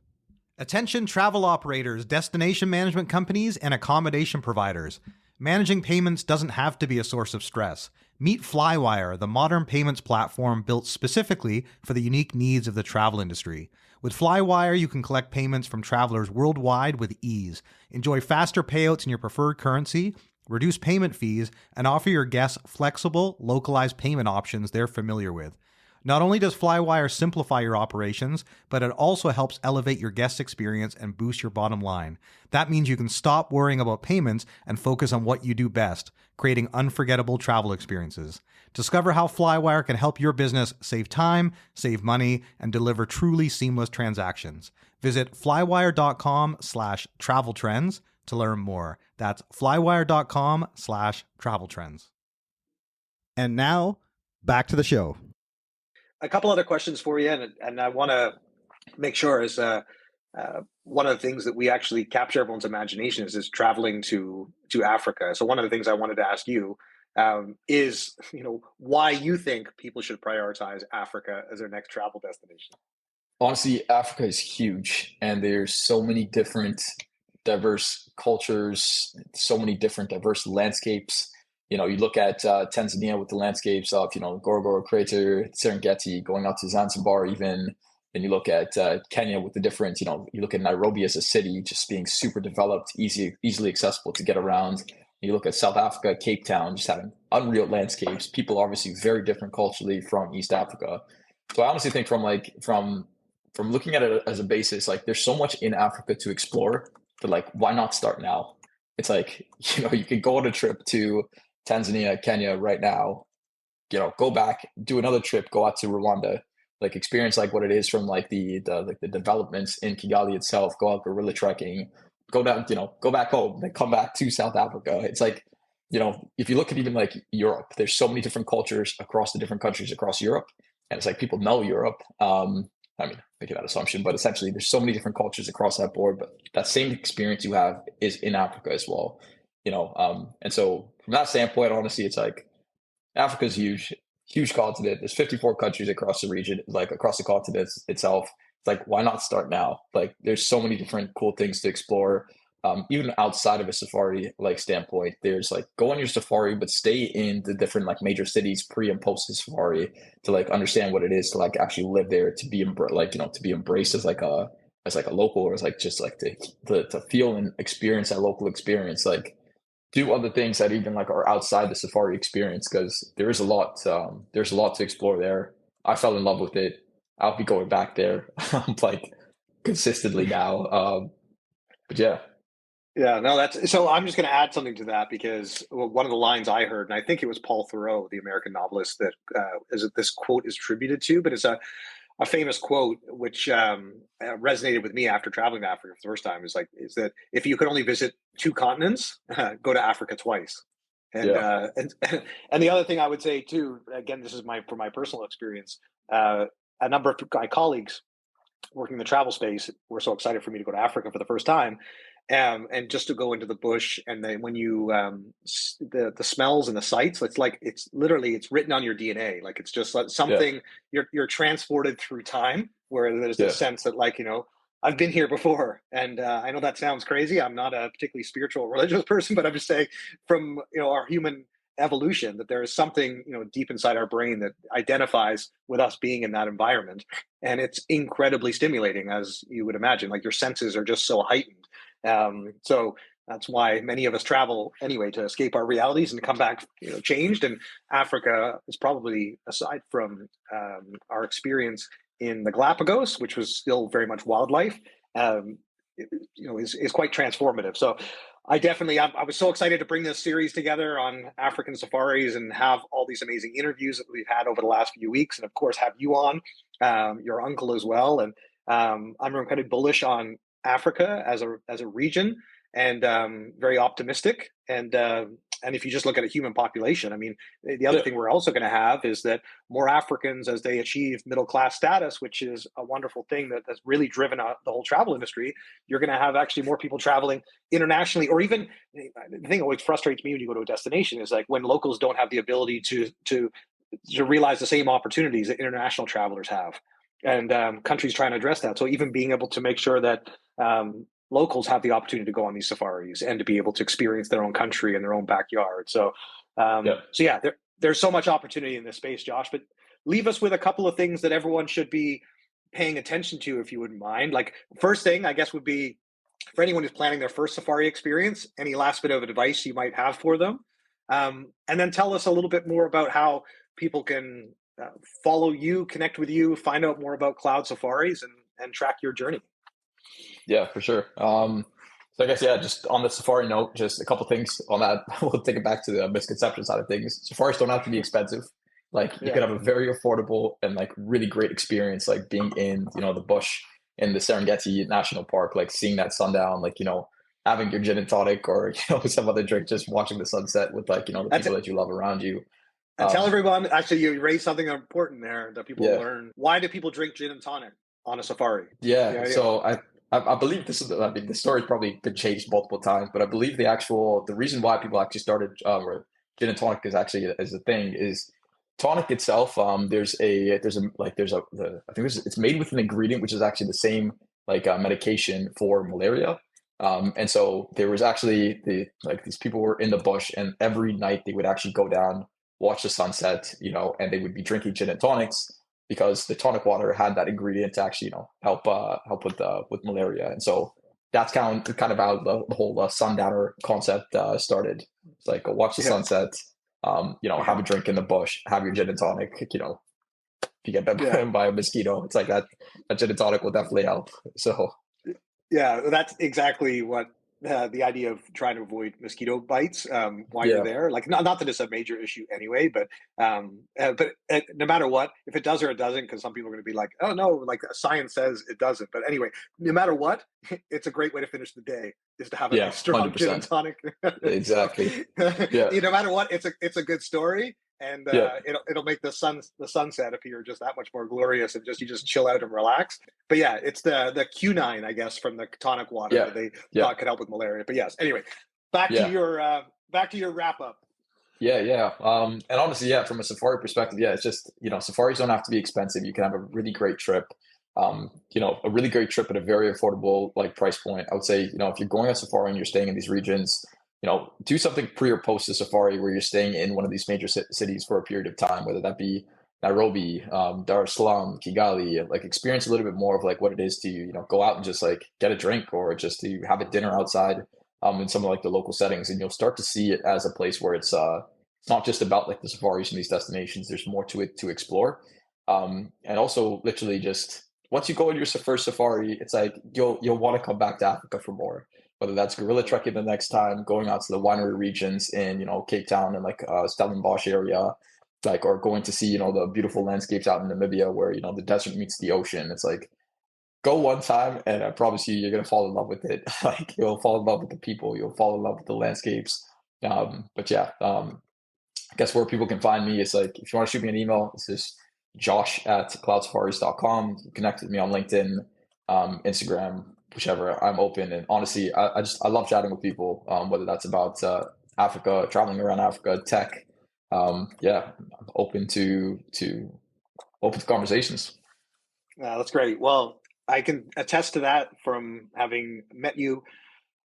Attention travel operators, destination management companies, and accommodation providers. Managing payments doesn't have to be a source of stress. Meet Flywire, the modern payments platform built specifically for the unique needs of the travel industry. With Flywire, you can collect payments from travelers worldwide with ease. Enjoy faster payouts in your preferred currency, reduce payment fees, and offer your guests flexible, localized payment options they're familiar with. Not only does Flywire simplify your operations, but it also helps elevate your guest experience and boost your bottom line. That means you can stop worrying about payments and focus on what you do best, creating unforgettable travel experiences. Discover how Flywire can help your business save time, save money, and deliver truly seamless transactions. Visit flywire.com/travel trends to learn more. That's flywire.com/travel trends. And now, back to the show. A couple other questions for you, and I want to make sure is one of the things that we actually capture everyone's imagination is traveling to Africa. So one of the things I wanted to ask you is why you think people should prioritize Africa as their next travel destination. Honestly, Africa is huge, and there's so many different diverse cultures, so many different diverse landscapes. You look at Tanzania with the landscapes of, Ngorongoro Crater, Serengeti, going out to Zanzibar even. Then you look at Kenya with the different, you look at Nairobi as a city, just being super developed, easily accessible to get around. You look at South Africa, Cape Town, just having unreal landscapes. People obviously very different culturally from East Africa. So I honestly think from from looking at it as a basis, like there's so much in Africa to explore, but like why not start now? It's like, you could go on a trip to Tanzania, Kenya right now, go back, do another trip, go out to Rwanda, like experience like what it is from like the developments in Kigali itself, go out guerrilla trekking, go down, go back home, then come back to South Africa. It's like, if you look at even like Europe, there's so many different cultures across the different countries across Europe. And it's like people know Europe. I mean, making that assumption, but essentially there's so many different cultures across that board, but that same experience you have is in Africa as well, and so from that standpoint, honestly, it's like Africa's huge, huge continent. There's 54 countries across the region, like across the continent itself. It's like, why not start now? Like, there's so many different cool things to explore. Even outside of a safari like standpoint, there's like go on your safari, but stay in the different like major cities pre and post the safari to like understand what it is to like actually live there, to be to be embraced as like a local, or as like just like to feel and experience that local experience. Like do other things that even like are outside the safari experience, because there's a lot to explore there. I fell in love with it. I'll be going back there like consistently now. But yeah. Yeah, no, that's so. I'm just going to add something to that because one of the lines I heard, and I think it was Paul Thoreau, the American novelist, that this quote is attributed to, but it's a famous quote which resonated with me after traveling to Africa for the first time. Is that if you could only visit two continents, go to Africa twice. And and the other thing I would say too, again, this is from my personal experience. A number of my colleagues working in the travel space were so excited for me to go to Africa for the first time. And just to go into the bush, and then when you the smells and the sights, it's literally written on your DNA. Like it's just like something you're transported through time, where there's this sense that I've been here before. And I know that sounds crazy. I'm not a particularly spiritual or religious person, but I'm just saying from our human evolution that there is something deep inside our brain that identifies with us being in that environment, and it's incredibly stimulating, as you would imagine. Like your senses are just so heightened. So that's why many of us travel anyway, to escape our realities and come back, changed. And Africa is probably, aside from our experience in the Galapagos, which was still very much wildlife, is quite transformative. So I was so excited to bring this series together on African safaris and have all these amazing interviews that we've had over the last few weeks, and of course have you on, your uncle as well. And I'm incredibly bullish on Africa as a region, and very optimistic. And if you just look at a human population, I mean, the other thing we're also going to have is that more Africans, as they achieve middle class status, which is a wonderful thing that's really driven the whole travel industry. You're going to have actually more people traveling internationally, or even the thing that always frustrates me when you go to a destination is like when locals don't have the ability to realize the same opportunities that international travelers have. And countries trying to address that. So even being able to make sure that locals have the opportunity to go on these safaris and to be able to experience their own country in their own backyard. So, there's so much opportunity in this space, Josh. But leave us with a couple of things that everyone should be paying attention to, if you wouldn't mind. Like, first thing, I guess, would be for anyone who's planning their first safari experience, any last bit of advice you might have for them. And then tell us a little bit more about how people can follow you, connect with you, find out more about CloudSafaris, and track your journey. Yeah, for sure. So I guess, just on the safari note, just a couple things on that. We'll take it back to the misconception side of things. Safaris don't have to be expensive. Like you could have a very affordable and like really great experience, like being in, the bush in the Serengeti National Park, like seeing that sundown, like, having your gin and tonic or, some other drink, just watching the sunset with like, the people that you love around you. And tell everyone, actually, you raised something important there that people learn. Why do people drink gin and tonic on a safari? So I believe this is, I mean, the story's probably been changed multiple times, but I believe the reason why people actually started gin and tonic is actually as a thing is tonic itself. It's made with an ingredient which is actually the same medication for malaria. And so there was actually these people were in the bush, and every night they would actually go down, watch the sunset, and they would be drinking gin and tonics because the tonic water had that ingredient to actually, help with malaria. And so that's kind of how the whole sundowner concept started. It's like go watch the sunset, have a drink in the bush, have your gin and tonic, you get bitten by a mosquito. It's like that gin and tonic will definitely help. So Yeah, that's exactly what the idea of trying to avoid mosquito bites while you're yeah, there. Like, not that it's a major issue anyway, but no matter what, if it does or it doesn't, because some people are going to be like, oh no, like science says it doesn't. But anyway, no matter what, it's a great way to finish the day is to have a yeah, nice strong gin and 100%. tonic. So, Exactly. Yeah, no matter what, it's a good story. And yeah, it'll make the sunset appear just that much more glorious, and you just chill out and relax. But yeah, it's the quinine, I guess, from the tonic water yeah, that they yeah, thought could help with malaria. But yes, anyway, back to yeah. your wrap up. Yeah, yeah. And honestly, yeah, from a safari perspective, yeah, it's just, safaris don't have to be expensive. You can have a really great trip. A really great trip at a very affordable like price point. I would say, if you're going on safari and you're staying in these regions, do something pre or post the safari where you're staying in one of these major cities for a period of time, whether that be Nairobi, Dar es Salaam, Kigali, like experience a little bit more of like what it is to, go out and just like get a drink or just to have a dinner outside in some of like the local settings, and you'll start to see it as a place where it's not just about like the safaris and these destinations. There's more to it to explore, and also literally just once you go on your first safari, it's like you'll want to come back to Africa for more. Whether that's gorilla trekking the next time, going out to the winery regions in Cape Town and like Stellenbosch area, like or going to see the beautiful landscapes out in Namibia where the desert meets the ocean. It's like go one time and I promise you're gonna fall in love with it. Like you'll fall in love with the people, you'll fall in love with the landscapes. But yeah, I guess where people can find me is like if you want to shoot me an email, it's just josh@cloudsafaris.com. Connect with me on LinkedIn, Instagram, whichever. I'm open, and honestly, I love chatting with people, whether that's about Africa, traveling around Africa, tech. Yeah, I'm open to conversations. That's great. Well, I can attest to that from having met you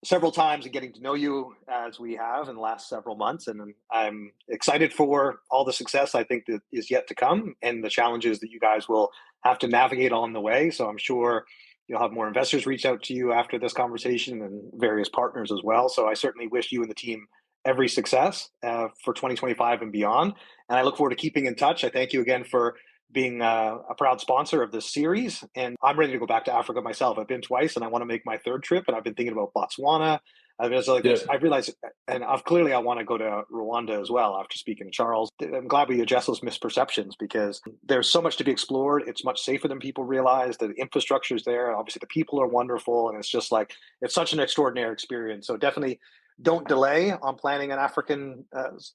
several times and getting to know you as we have in the last several months. And I'm excited for all the success I think that is yet to come and the challenges that you guys will have to navigate along the way. So I'm sure you'll have more investors reach out to you after this conversation and various partners as well. So I certainly wish you and the team every success for 2025 and beyond. And I look forward to keeping in touch. I thank you again for being a proud sponsor of this series. And I'm ready to go back to Africa myself. I've been twice and I want to make my third trip. And I've been thinking about Botswana. I realized, and I want to go to Rwanda as well after speaking to Charles. I'm glad we address those misperceptions because there's so much to be explored. It's much safer than people realize. The infrastructure is there. Obviously, the people are wonderful. And it's just like, it's such an extraordinary experience. So definitely don't delay on planning an African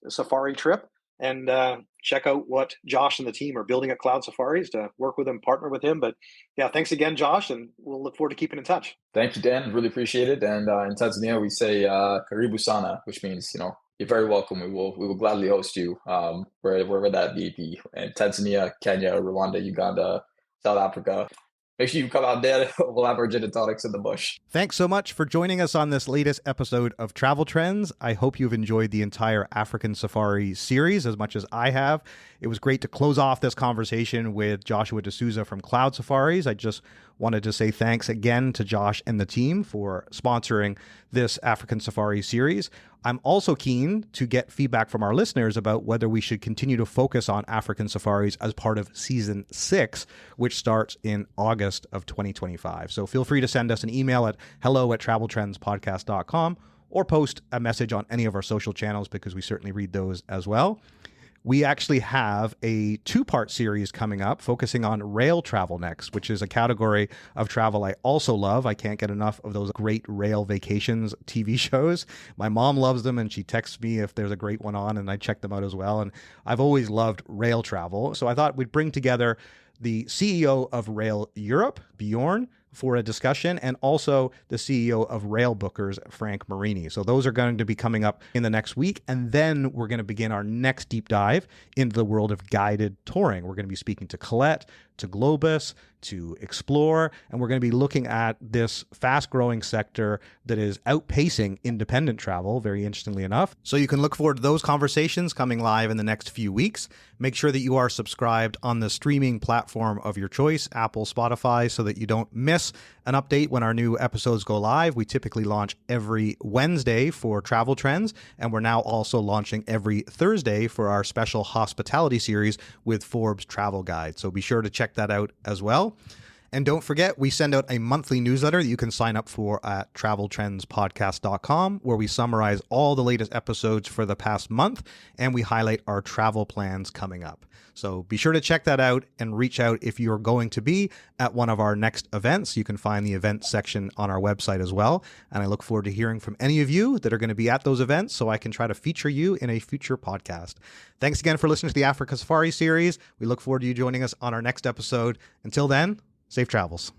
safari trip. And check out what Josh and the team are building at CloudSafaris to work with him, partner with him. But yeah, thanks again, Josh, and we'll look forward to keeping in touch. Thank you, Dan. Really appreciate it. And in Tanzania, we say "karibu sana," which means you're very welcome. We will gladly host you wherever that may be. In Tanzania, Kenya, Rwanda, Uganda, South Africa. Make sure you come out there. We'll have our gin and tonics in the bush. Thanks so much for joining us on this latest episode of Travel Trends. I hope you've enjoyed the entire African Safari series as much as I have. It was great to close off this conversation with Joshua D'Souza from CloudSafaris. I just wanted to say thanks again to Josh and the team for sponsoring this African Safari series. I'm also keen to get feedback from our listeners about whether we should continue to focus on African safaris as part of season 6, which starts in August of 2025. So feel free to send us an email at hello@traveltrendspodcast.com or post a message on any of our social channels because we certainly read those as well. We actually have a 2-part series coming up focusing on rail travel next, which is a category of travel I also love. I can't get enough of those great rail vacations TV shows. My mom loves them and she texts me if there's a great one on and I check them out as well. And I've always loved rail travel. So I thought we'd bring together the CEO of Rail Europe, Bjorn, for a discussion, and also the CEO of Rail Bookers, Frank Marini. So those are going to be coming up in the next week. And then we're going to begin our next deep dive into the world of guided touring. We're going to be speaking to Colette, to Globus, to explore. And we're going to be looking at this fast-growing sector that is outpacing independent travel, very interestingly enough. So you can look forward to those conversations coming live in the next few weeks. Make sure that you are subscribed on the streaming platform of your choice, Apple, Spotify, so that you don't miss an update when our new episodes go live. We typically launch every Wednesday for Travel Trends, and we're now also launching every Thursday for our special hospitality series with Forbes Travel Guide. So be sure to check that out as well. And don't forget, we send out a monthly newsletter that you can sign up for at traveltrendspodcast.com, where we summarize all the latest episodes for the past month, and we highlight our travel plans coming up. So be sure to check that out and reach out if you're going to be at one of our next events. You can find the events section on our website as well. And I look forward to hearing from any of you that are going to be at those events so I can try to feature you in a future podcast. Thanks again for listening to the Africa Safari series. We look forward to you joining us on our next episode. Until then, safe travels.